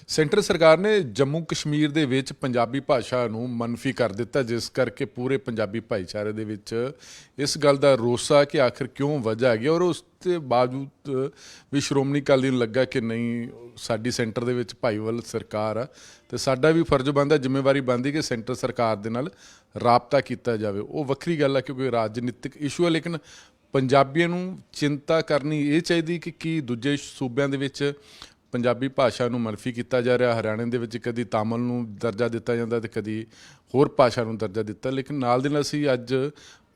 Centre ਸਰਕਾਰ ਨੇ ਜੰਮੂ ਕਸ਼ਮੀਰ ਦੇ ਵਿੱਚ ਪੰਜਾਬੀ ਭਾਸ਼ਾ ਨੂੰ ਮਨਫੀ ਕਰ ਦਿੱਤਾ, ਜਿਸ ਕਰਕੇ ਪੂਰੇ ਪੰਜਾਬੀ ਭਾਈਚਾਰੇ ਦੇ ਵਿੱਚ ਇਸ ਗੱਲ ਦਾ ਰੋਸਾ ਕਿ ਆਖਿਰ ਕਿਉਂ ਵਜ੍ਹਾ ਹੈਗੀ। ਔਰ ਉਸ ਦੇ ਬਾਵਜੂਦ ਵੀ ਸ਼੍ਰੋਮਣੀ ਅਕਾਲੀ ਦਲ ਨੂੰ ਲੱਗਾ ਕਿ ਨਹੀਂ, ਸਾਡੀ ਸੈਂਟਰ ਦੇ ਵਿੱਚ ਭਾਈਵਾਲ ਸਰਕਾਰ ਆ ਤੇ ਸਾਡਾ ਵੀ ਫਰਜ਼ ਬਣਦਾ, ਜ਼ਿੰਮੇਵਾਰੀ ਬਣਦੀ ਕਿ ਸੈਂਟਰ ਸਰਕਾਰ ਦੇ ਨਾਲ ਰਾਬਤਾ ਕੀਤਾ ਜਾਵੇ। ਉਹ ਵੱਖਰੀ ਗੱਲ ਹੈ ਕਿਉਂਕਿ ਰਾਜਨੀਤਿਕ ਇਸ਼ੂ ਹੈ, ਲੇਕਿਨ ਪੰਜਾਬੀਆਂ ਨੂੰ ਚਿੰਤਾ ਕਰਨੀ ਇਹ ਚਾਹੀਦੀ ਕਿ ਕੀ ਦੂਜੇ ਸੂਬਿਆਂ ਦੇ ਵਿੱਚ ਪੰਜਾਬੀ ਭਾਸ਼ਾ ਨੂੰ ਮਨਫੀ ਕੀਤਾ ਜਾ ਰਿਹਾ। ਹਰਿਆਣੇ ਦੇ ਵਿੱਚ ਕਦੀ ਤਾਮਿਲ ਨੂੰ ਦਰਜਾ ਦਿੱਤਾ ਜਾਂਦਾ ਤੇ ਕਦੀ ਹੋਰ ਭਾਸ਼ਾ ਨੂੰ ਦਰਜਾ ਦਿੱਤਾ। ਲੇਕਿਨ ਨਾਲ ਦੇ ਨਾਲ ਅਸੀਂ ਅੱਜ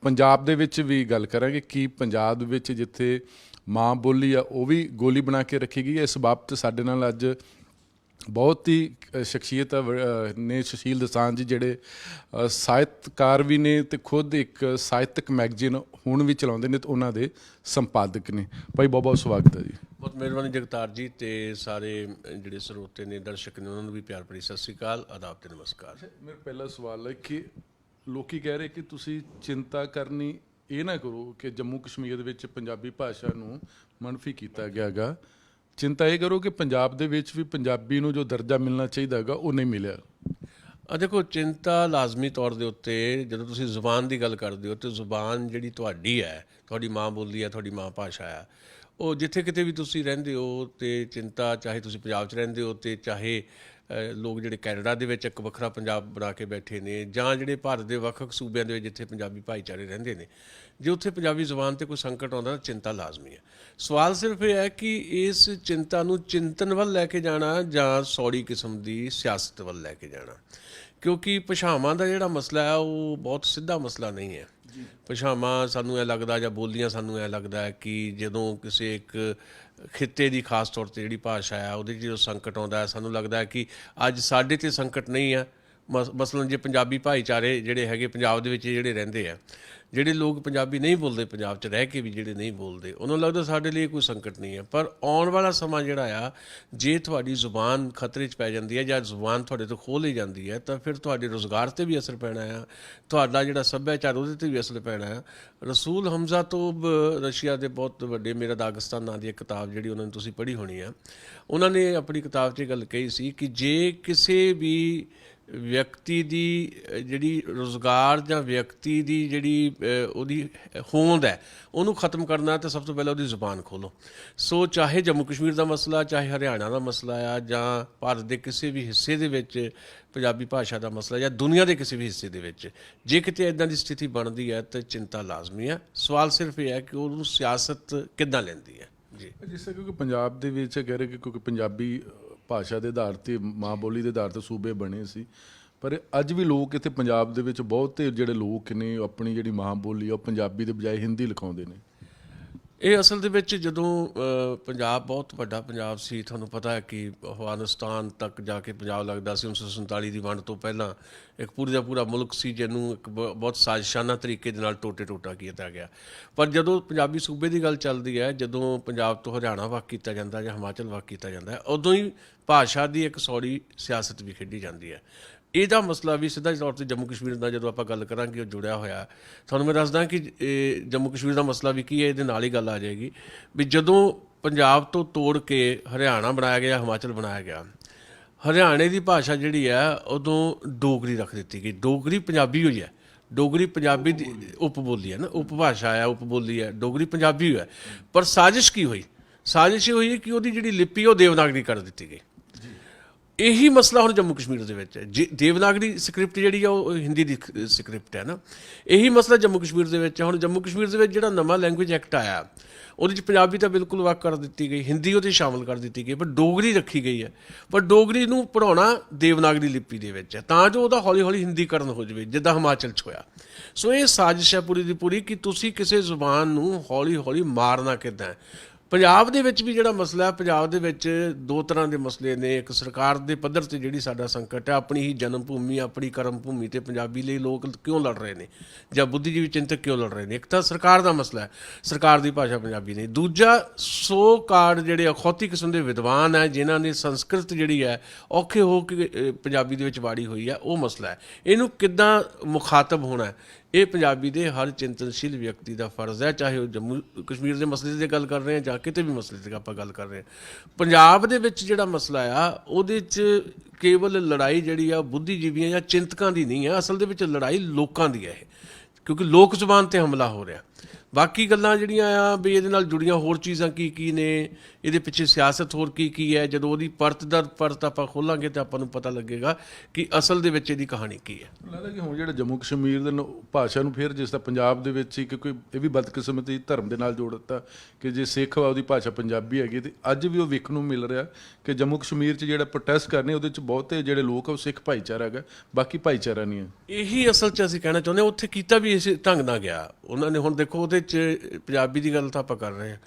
ਪੰਜਾਬ ਦੇ ਵਿੱਚ ਵੀ ਗੱਲ ਕਰਾਂਗੇ ਕਿ ਪੰਜਾਬ ਦੇ ਵਿੱਚ ਜਿੱਥੇ ਮਾਂ ਬੋਲੀ ਆ ਉਹ ਵੀ ਗੋਲੀ ਬਣਾ ਕੇ ਰੱਖੀ ਗਈ ਹੈ। ਇਸ ਬਾਬਤ ਸਾਡੇ ਨਾਲ ਅੱਜ ਬਹੁਤ ਹੀ ਸ਼ਖਸੀਅਤ ਨੇ, ਸੁਸ਼ੀਲ ਦਸਾਂਝ ਜੀ, ਜਿਹੜੇ ਸਾਹਿਤਕਾਰ ਵੀ ਨੇ ਤੇ ਖੁਦ ਇੱਕ ਸਾਹਿਤਕ ਮੈਗਜ਼ੀਨ ਹੁਣ ਵੀ ਚਲਾਉਂਦੇ ਨੇ ਤੇ ਉਹਨਾਂ ਦੇ ਸੰਪਾਦਕ ਨੇ। ਭਾਈ ਬਹੁਤ ਬਹੁਤ ਸਵਾਗਤ ਹੈ ਜੀ। ਬਹੁਤ ਮਿਹਰਬਾਨੀ ਜਗਤਾਰ ਜੀ, ਤੇ ਸਾਰੇ ਜਿਹੜੇ ਸਰੋਤੇ ਨੇ, ਦਰਸ਼ਕ ਨੇ, ਉਹਨਾਂ ਨੂੰ ਵੀ ਪਿਆਰ ਭਰੀ ਸਤਿ ਸ਼੍ਰੀ ਅਕਾਲ, ਆਦਾਬ ਤੇ ਨਮਸਕਾਰ। ਮੇਰਾ ਪਹਿਲਾ ਸਵਾਲ ਹੈ ਕਿ ਲੋਕੀ ਕਹਿ ਰਹੇ ਕਿ ਤੁਸੀਂ ਚਿੰਤਾ ਕਰਨੀ ਇਹ ਨਾ ਕਰੋ ਕਿ ਜੰਮੂ ਕਸ਼ਮੀਰ ਦੇ ਵਿੱਚ ਪੰਜਾਬੀ ਭਾਸ਼ਾ ਨੂੰ ਮਨਫੀ ਕੀਤਾ ਗਿਆ ਗਾ, ਚਿੰਤਾ ਇਹ ਕਰੋ ਕਿ ਪੰਜਾਬ ਦੇ ਵਿੱਚ ਵੀ ਪੰਜਾਬੀ ਨੂੰ ਜੋ ਦਰਜਾ ਮਿਲਣਾ ਚਾਹੀਦਾ ਹੈਗਾ ਉਹ ਨਹੀਂ ਮਿਲਿਆ। ਦੇਖੋ, ਚਿੰਤਾ ਲਾਜ਼ਮੀ ਤੌਰ ਦੇ ਉੱਤੇ ਜਦੋਂ ਤੁਸੀਂ ਜ਼ੁਬਾਨ ਦੀ ਗੱਲ ਕਰਦੇ ਹੋ, ਤੇ ਜ਼ੁਬਾਨ ਜਿਹੜੀ ਤੁਹਾਡੀ ਹੈ, ਤੁਹਾਡੀ ਮਾਂ ਬੋਲੀ ਹੈ, ਤੁਹਾਡੀ ਮਾਂ ਭਾਸ਼ਾ ਹੈ, ਉਹ ਜਿੱਥੇ ਕਿਤੇ ਵੀ ਤੁਸੀਂ ਰਹਿੰਦੇ ਹੋ ਤੇ ਚਿੰਤਾ, ਚਾਹੇ ਤੁਸੀਂ ਪੰਜਾਬ 'ਚ ਰਹਿੰਦੇ ਹੋ ਤੇ ਚਾਹੇ ਲੋਕ ਜਿਹੜੇ ਕੈਨੇਡਾ ਦੇ ਵਿੱਚ ਇੱਕ ਵੱਖਰਾ ਪੰਜਾਬ ਬਣਾ ਕੇ ਬੈਠੇ ਨੇ, ਜਾਂ ਜਿਹੜੇ ਭਾਰਤ ਦੇ ਵੱਖ-ਵੱਖ ਸੂਬਿਆਂ ਦੇ ਵਿੱਚ ਜਿੱਥੇ ਪੰਜਾਬੀ ਭਾਈਚਾਰੇ ਰਹਿੰਦੇ ਨੇ, ਜੇ ਉੱਥੇ ਪੰਜਾਬੀ ਜ਼ੁਬਾਨ 'ਤੇ ਕੋਈ ਸੰਕਟ ਆਉਂਦਾ ਤਾਂ ਚਿੰਤਾ ਲਾਜ਼ਮੀ ਹੈ। ਸਵਾਲ ਸਿਰਫ ਇਹ ਹੈ ਕਿ ਇਸ ਚਿੰਤਾ ਨੂੰ ਚਿੰਤਨ ਵੱਲ ਲੈ ਕੇ ਜਾਣਾ ਜਾਂ ਸੌੜੀ ਕਿਸਮ ਦੀ ਸਿਆਸਤ ਵੱਲ ਲੈ ਕੇ ਜਾਣਾ, ਕਿਉਂਕਿ ਭਾਸ਼ਾਵਾਂ ਦਾ ਜਿਹੜਾ ਮਸਲਾ ਹੈ ਉਹ ਬਹੁਤ ਸਿੱਧਾ ਮਸਲਾ ਨਹੀਂ ਹੈ। ਭਾਸ਼ਾਵਾਂ ਸਾਨੂੰ ਇਹ ਲੱਗਦਾ, ਜਾਂ ਬੋਲੀਆਂ ਸਾਨੂੰ ਇਹ ਲੱਗਦਾ ਹੈ ਕਿ ਜਦੋਂ ਕਿਸੇ ਇੱਕ ਖਿੱਤੇ ਦੀ ਖਾਸ ਤੌਰ 'ਤੇ ਜਿਹੜੀ ਭਾਸ਼ਾ ਹੈ ਉਹਦੇ 'ਚ ਜਦੋਂ ਸੰਕਟ ਆਉਂਦਾ ਹੈ, ਸਾਨੂੰ ਲੱਗਦਾ ਹੈ ਕਿ ਅੱਜ ਸਾਡੇ 'ਤੇ ਸੰਕਟ ਨਹੀਂ ਹੈ। ਮਸਲਨ ਜੇ ਪੰਜਾਬੀ ਭਾਈਚਾਰੇ ਜਿਹੜੇ ਹੈਗੇ ਪੰਜਾਬ ਦੇ ਵਿੱਚ ਜਿਹੜੇ ਰਹਿੰਦੇ ਆ, ਜਿਹੜੇ ਲੋਕ ਪੰਜਾਬੀ ਨਹੀਂ ਬੋਲਦੇ, ਪੰਜਾਬ 'ਚ ਰਹਿ ਕੇ ਵੀ ਜਿਹੜੇ ਨਹੀਂ ਬੋਲਦੇ, ਉਹਨਾਂ ਨੂੰ ਲੱਗਦਾ ਸਾਡੇ ਲਈ ਕੋਈ ਸੰਕਟ ਨਹੀਂ ਹੈ। ਪਰ ਆਉਣ ਵਾਲਾ ਸਮਾਂ ਜਿਹੜਾ ਆ, ਜੇ ਤੁਹਾਡੀ ਜ਼ੁਬਾਨ ਖਤਰੇ 'ਚ ਪੈ ਜਾਂਦੀ ਹੈ ਜਾਂ ਜ਼ੁਬਾਨ ਤੁਹਾਡੇ ਤੋਂ ਖੋਹ ਲਈ ਜਾਂਦੀ ਹੈ, ਤਾਂ ਫਿਰ ਤੁਹਾਡੇ ਰੁਜ਼ਗਾਰ 'ਤੇ ਵੀ ਅਸਰ ਪੈਣਾ ਆ, ਤੁਹਾਡਾ ਜਿਹੜਾ ਸੱਭਿਆਚਾਰ ਉਹਦੇ 'ਤੇ ਵੀ ਅਸਰ ਪੈਣਾ ਆ। ਰਸੂਲ ਹਮਜ਼ਾ ਤੋਬ, ਰਸ਼ੀਆ ਦੇ ਬਹੁਤ ਵੱਡੇ, ਮੇਰਾ ਦਾਗਿਸਤਾਨ ਨਾਂ ਦੀ ਇੱਕ ਕਿਤਾਬ ਜਿਹੜੀ ਉਹਨਾਂ ਨੇ ਤੁਸੀਂ ਪੜ੍ਹੀ ਹੋਣੀ ਆ, ਉਹਨਾਂ ਨੇ ਆਪਣੀ ਕਿਤਾਬ 'ਚ ਇਹ ਗੱਲ ਕਹੀ ਸੀ ਕਿ ਜੇ ਕਿਸੇ ਵੀ ਵਿਅਕਤੀ ਦੀ ਜਿਹੜੀ ਰੁਜ਼ਗਾਰ ਜਾਂ ਵਿਅਕਤੀ ਦੀ ਜਿਹੜੀ ਉਹਦੀ ਹੋਂਦ ਹੈ ਉਹਨੂੰ ਖ਼ਤਮ ਕਰਨਾ, ਤਾਂ ਸਭ ਤੋਂ ਪਹਿਲਾਂ ਉਹਦੀ ਜ਼ੁਬਾਨ ਖੋਲ੍ਹੋ। ਸੋ ਚਾਹੇ ਜੰਮੂ ਕਸ਼ਮੀਰ ਦਾ ਮਸਲਾ, ਚਾਹੇ ਹਰਿਆਣਾ ਦਾ ਮਸਲਾ ਆ, ਜਾਂ ਭਾਰਤ ਦੇ ਕਿਸੇ ਵੀ ਹਿੱਸੇ ਦੇ ਵਿੱਚ ਪੰਜਾਬੀ ਭਾਸ਼ਾ ਦਾ ਮਸਲਾ, ਜਾਂ ਦੁਨੀਆ ਦੇ ਕਿਸੇ ਵੀ ਹਿੱਸੇ ਦੇ ਵਿੱਚ ਜੇ ਕਿਤੇ ਇੱਦਾਂ ਦੀ ਸਥਿਤੀ ਬਣਦੀ ਹੈ ਤਾਂ ਚਿੰਤਾ ਲਾਜ਼ਮੀ ਹੈ। ਸਵਾਲ ਸਿਰਫ ਇਹ ਹੈ ਕਿ ਉਹਨੂੰ ਸਿਆਸਤ ਕਿੱਦਾਂ ਲੈਂਦੀ ਹੈ। ਜੀ, ਜਿਸ ਤਰ੍ਹਾਂ ਕਿਉਂਕਿ ਪੰਜਾਬ ਦੇ ਵਿੱਚ ਕਹਿ ਰਹੇ ਕਿ ਕਿਉਂਕਿ ਪੰਜਾਬੀ ਭਾਸ਼ਾ ਦੇ ਆਧਾਰ 'ਤੇ, ਮਾਂ ਬੋਲੀ ਦੇ ਆਧਾਰ 'ਤੇ ਸੂਬੇ ਬਣੇ ਸੀ, ਪਰ ਅੱਜ ਵੀ ਲੋਕ ਇੱਥੇ ਪੰਜਾਬ ਦੇ ਵਿੱਚ ਬਹੁਤੇ ਜਿਹੜੇ ਲੋਕ ਨੇ ਆਪਣੀ ਜਿਹੜੀ ਮਾਂ ਬੋਲੀ ਆ ਉਹ ਪੰਜਾਬੀ ਦੇ ਬਜਾਏ ਹਿੰਦੀ ਲਿਖਾਉਂਦੇ ਨੇ। ਇਹ ਅਸਲ ਦੇ ਵਿੱਚ ਜਦੋਂ ਪੰਜਾਬ ਬਹੁਤ ਵੱਡਾ ਪੰਜਾਬ ਸੀ, ਤੁਹਾਨੂੰ ਪਤਾ ਹੈ ਕਿ ਅਫਗਾਨਿਸਤਾਨ ਤੱਕ ਜਾ ਕੇ ਪੰਜਾਬ ਲੱਗਦਾ ਸੀ। 1947 ਦੀ ਵੰਡ ਤੋਂ ਪਹਿਲਾਂ ਇੱਕ ਪੂਰੀ ਦਾ ਪੂਰਾ ਮੁਲਕ ਸੀ ਜਿਹਨੂੰ ਇੱਕ ਬਹੁਤ ਸਾਜ਼ਿਸ਼ਾਨਾ ਤਰੀਕੇ ਦੇ ਨਾਲ ਟੋਟਾ ਕੀਤਾ ਗਿਆ। ਪਰ ਜਦੋਂ ਪੰਜਾਬੀ ਸੂਬੇ ਦੀ ਗੱਲ ਚੱਲਦੀ ਹੈ, ਜਦੋਂ ਪੰਜਾਬ ਤੋਂ ਹਰਿਆਣਾ ਵੱਖ ਕੀਤਾ ਜਾਂਦਾ ਜਾਂ ਹਿਮਾਚਲ ਵੱਖ ਕੀਤਾ ਜਾਂਦਾ, ਉਦੋਂ ਹੀ ਭਾਸ਼ਾ ਦੀ ਇੱਕ ਸੌੜੀ ਸਿਆਸਤ ਵੀ ਖੇਡੀ ਜਾਂਦੀ ਹੈ। ਇਹਦਾ ਮਸਲਾ ਵੀ ਸਿੱਧਾ ਤੌਰ 'ਤੇ ਜੰਮੂ ਕਸ਼ਮੀਰ ਦਾ ਜਦੋਂ ਆਪਾਂ ਗੱਲ ਕਰਾਂਗੇ ਉਹ ਜੁੜਿਆ ਹੋਇਆ। ਤੁਹਾਨੂੰ ਮੈਂ ਦੱਸਦਾ ਕਿ ਜੰਮੂ ਕਸ਼ਮੀਰ ਦਾ ਮਸਲਾ ਵੀ ਕੀ ਹੈ, ਇਹਦੇ ਨਾਲ ਹੀ ਗੱਲ ਆ ਜਾਏਗੀ ਵੀ ਜਦੋਂ ਪੰਜਾਬ ਤੋਂ ਤੋੜ ਕੇ ਹਰਿਆਣਾ ਬਣਾਇਆ ਗਿਆ, ਹਿਮਾਚਲ ਬਣਾਇਆ ਗਿਆ, ਹਰਿਆਣੇ ਦੀ ਭਾਸ਼ਾ ਜਿਹੜੀ ਹੈ ਉਦੋਂ ਡੋਗਰੀ ਰੱਖ ਦਿੱਤੀ ਗਈ। ਡੋਗਰੀ ਪੰਜਾਬੀ ਹੋਈ ਹੈ, ਡੋਗਰੀ ਪੰਜਾਬੀ ਦੀ ਉਪ ਬੋਲੀ ਹੈ ਨਾ, ਉਪ ਭਾਸ਼ਾ ਹੈ, ਉਪ ਬੋਲੀ ਹੈ, ਡੋਗਰੀ ਪੰਜਾਬੀ ਹੋਈ ਹੈ। ਪਰ ਸਾਜ਼ਿਸ਼ ਕੀ ਹੋਈ? ਸਾਜ਼ਿਸ਼ ਇਹ ਹੋਈ ਕਿ ਉਹਦੀ ਜਿਹੜੀ ਲਿਪੀ ਉਹ ਦੇਵਨਾਗਰੀ ਕਰ ਦਿੱਤੀ ਗਈ। ਇਹੀ ਮਸਲਾ ਹੁਣ ਜੰਮੂ ਕਸ਼ਮੀਰ ਦੇ ਵਿੱਚ ਹੈ। ਦੇਵਨਾਗਰੀ ਸਕ੍ਰਿਪਟ ਜਿਹੜੀ ਆ ਉਹ ਹਿੰਦੀ ਦੀ ਸਕ੍ਰਿਪਟ ਹੈ ਨਾ, ਇਹੀ ਮਸਲਾ ਜੰਮੂ ਕਸ਼ਮੀਰ ਦੇ ਵਿੱਚ ਹੈ। ਹੁਣ ਜੰਮੂ ਕਸ਼ਮੀਰ ਦੇ ਵਿੱਚ ਜਿਹੜਾ ਨਵਾਂ ਲੈਂਗੁਏਜ ਐਕਟ ਆਇਆ, ਉਹਦੇ 'ਚ ਪੰਜਾਬੀ ਤਾਂ ਬਿਲਕੁਲ ਵੱਖ ਕਰ ਦਿੱਤੀ ਗਈ, ਹਿੰਦੀ ਉਹਦੇ ਸ਼ਾਮਲ ਕਰ ਦਿੱਤੀ ਗਈ, ਪਰ ਡੋਗਰੀ ਰੱਖੀ ਗਈ ਹੈ। ਪਰ ਡੋਗਰੀ ਨੂੰ ਪੜ੍ਹਾਉਣਾ ਦੇਵਨਾਗਰੀ ਲਿਪੀ ਦੇ ਵਿੱਚ ਹੈ, ਤਾਂ ਜੋ ਉਹਦਾ ਹੌਲੀ ਹੌਲੀ ਹਿੰਦੀਕਰਨ ਹੋ ਜਾਵੇ, ਜਿੱਦਾਂ ਹਿਮਾਚਲ 'ਚ ਹੋਇਆ। ਸੋ ਇਹ ਸਾਜ਼ਿਸ਼ ਹੈ ਪੂਰੀ ਦੀ ਪੂਰੀ ਕਿ ਤੁਸੀਂ ਕਿਸੇ ਜ਼ੁਬਾਨ ਨੂੰ ਹੌਲੀ ਹੌਲੀ ਮਾਰਨਾ ਕਿੱਦਾਂ ਹੈ। ਪੰਜਾਬ ਦੇ ਵਿੱਚ ਵੀ ਜਿਹੜਾ ਮਸਲਾ ਹੈ, ਪੰਜਾਬ ਦੇ ਵਿੱਚ ਦੋ ਤਰ੍ਹਾਂ ਦੇ ਮਸਲੇ ਨੇ। ਇੱਕ ਸਰਕਾਰ ਦੇ ਪੱਧਰ 'ਤੇ ਜਿਹੜੀ ਸਾਡਾ ਸੰਕਟ ਹੈ, ਆਪਣੀ ਹੀ ਜਨਮ ਭੂਮੀ, ਆਪਣੀ ਕਰਮ ਭੂਮੀ 'ਤੇ ਪੰਜਾਬੀ ਲਈ ਲੋਕ ਕਿਉਂ ਲੜ ਰਹੇ ਨੇ, ਜਾਂ ਬੁੱਧੀਜੀਵੀ ਚਿੰਤਕ ਕਿਉਂ ਲੜ ਰਹੇ ਨੇ। ਇੱਕ ਤਾਂ ਸਰਕਾਰ ਦਾ ਮਸਲਾ ਹੈ, ਸਰਕਾਰ ਦੀ ਭਾਸ਼ਾ ਪੰਜਾਬੀ ਨਹੀਂ। ਦੂਜਾ ਸੋ ਕਾਰਡ ਜਿਹੜੇ ਅਖੌਤੀ ਕਿਸਮ ਦੇ ਵਿਦਵਾਨ ਹੈ, ਜਿਨ੍ਹਾਂ ਨੇ ਸੰਸਕ੍ਰਿਤ ਜਿਹੜੀ ਹੈ ਔਖੇ ਹੋ ਕੇ ਪੰਜਾਬੀ ਦੇ ਵਿੱਚ ਵਾੜੀ ਹੋਈ ਹੈ, ਉਹ ਮਸਲਾ ਹੈ। ਇਹਨੂੰ ਕਿੱਦਾਂ ਮੁਖਾਤਬ ਹੋਣਾ ਹੈ, ਇਹ ਪੰਜਾਬੀ ਦੇ ਹਰ ਚਿੰਤਨਸ਼ੀਲ ਵਿਅਕਤੀ ਦਾ ਫਰਜ਼ ਹੈ, ਚਾਹੇ ਉਹ ਜੰਮੂ ਕਸ਼ਮੀਰ ਦੇ ਮਸਲੇ ਦੀ ਗੱਲ ਕਰ ਰਹੇ ਹਾਂ ਜਾਂ ਕਿਤੇ ਵੀ ਮਸਲੇ ਦੀ ਆਪਾਂ ਗੱਲ ਕਰ ਰਹੇ ਹਾਂ। ਪੰਜਾਬ ਦੇ ਵਿੱਚ ਜਿਹੜਾ ਮਸਲਾ ਆ ਉਹਦੇ 'ਚ ਕੇਵਲ ਲੜਾਈ ਜਿਹੜੀ ਆ ਬੁੱਧੀਜੀਵੀਆਂ ਜਾਂ ਚਿੰਤਕਾਂ ਦੀ ਨਹੀਂ ਹੈ, ਅਸਲ ਦੇ ਵਿੱਚ ਲੜਾਈ ਲੋਕਾਂ ਦੀ ਹੈ ਇਹ, ਕਿਉਂਕਿ ਲੋਕ ਜ਼ੁਬਾਨ ਤੇ ਹਮਲਾ ਹੋ ਰਿਹਾ। ਬਾਕੀ ਗੱਲਾਂ ਜਿਹੜੀਆਂ ਆ ਵੀ ਇਹਦੇ ਨਾਲ ਜੁੜੀਆਂ ਹੋਰ ਚੀਜ਼ਾਂ ਕੀ ਨੇ, ਇਹਦੇ ਪਿੱਛੇ ਸਿਆਸਤ ਹੋਰ ਕੀ ਹੈ, ਜਦੋਂ ਉਹਦੀ ਪਰਤ ਆਪਾਂ ਖੋਲਾਂਗੇ ਤਾਂ ਆਪਾਂ ਨੂੰ ਪਤਾ ਲੱਗੇਗਾ ਕਿ ਅਸਲ ਦੇ ਵਿੱਚ ਇਹਦੀ ਕਹਾਣੀ ਕੀ ਹੈ। ਲੱਗਦਾ ਕਿ ਹੁਣ ਜਿਹੜਾ ਜੰਮੂ ਕਸ਼ਮੀਰ ਦੇ ਭਾਸ਼ਾ ਨੂੰ ਫਿਰ ਜਿਸ ਤਰ੍ਹਾਂ ਪੰਜਾਬ ਦੇ ਵਿੱਚ ਹੀ ਕੋਈ ਇਹ ਵੀ ਬਦਕਿਸਮਤੀ ਧਰਮ ਦੇ ਨਾਲ ਜੋੜ ਦਿੱਤਾ ਕਿ ਜੇ ਸਿੱਖ ਵਾ ਉਹਦੀ ਭਾਸ਼ਾ ਪੰਜਾਬੀ ਹੈਗੀ, ਤੇ ਅੱਜ ਵੀ ਉਹ ਵੇਖਣ ਨੂੰ ਮਿਲ ਰਿਹਾ ਕਿ ਜੰਮੂ ਕਸ਼ਮੀਰ 'ਚ ਜਿਹੜਾ ਪ੍ਰੋਟੈਸਟ ਕਰਨੇ ਉਹਦੇ 'ਚ ਬਹੁਤੇ ਜਿਹੜੇ ਲੋਕ ਆ ਉਹ ਸਿੱਖ ਭਾਈਚਾਰਾ ਹੈਗਾ, ਬਾਕੀ ਭਾਈਚਾਰਾ ਨਹੀਂ ਹੈ। ਇਹੀ ਅਸਲ 'ਚ ਅਸੀਂ ਕਹਿਣਾ ਚਾਹੁੰਦੇ ਹਾਂ। ਉੱਥੇ ਕੀਤਾ ਵੀ ਇਸ ਢੰਗ ਨਾਲ ਗਿਆ ਉਹਨਾਂ ਨੇ। ਹੁਣ ਦੇਖੋ ਉਹਦੇ 'ਚ ਪੰਜਾਬੀ ਦੀ ਗੱਲ ਤਾਂ ਆਪਾਂ ਕਰ ਰਹੇ ਹਾਂ,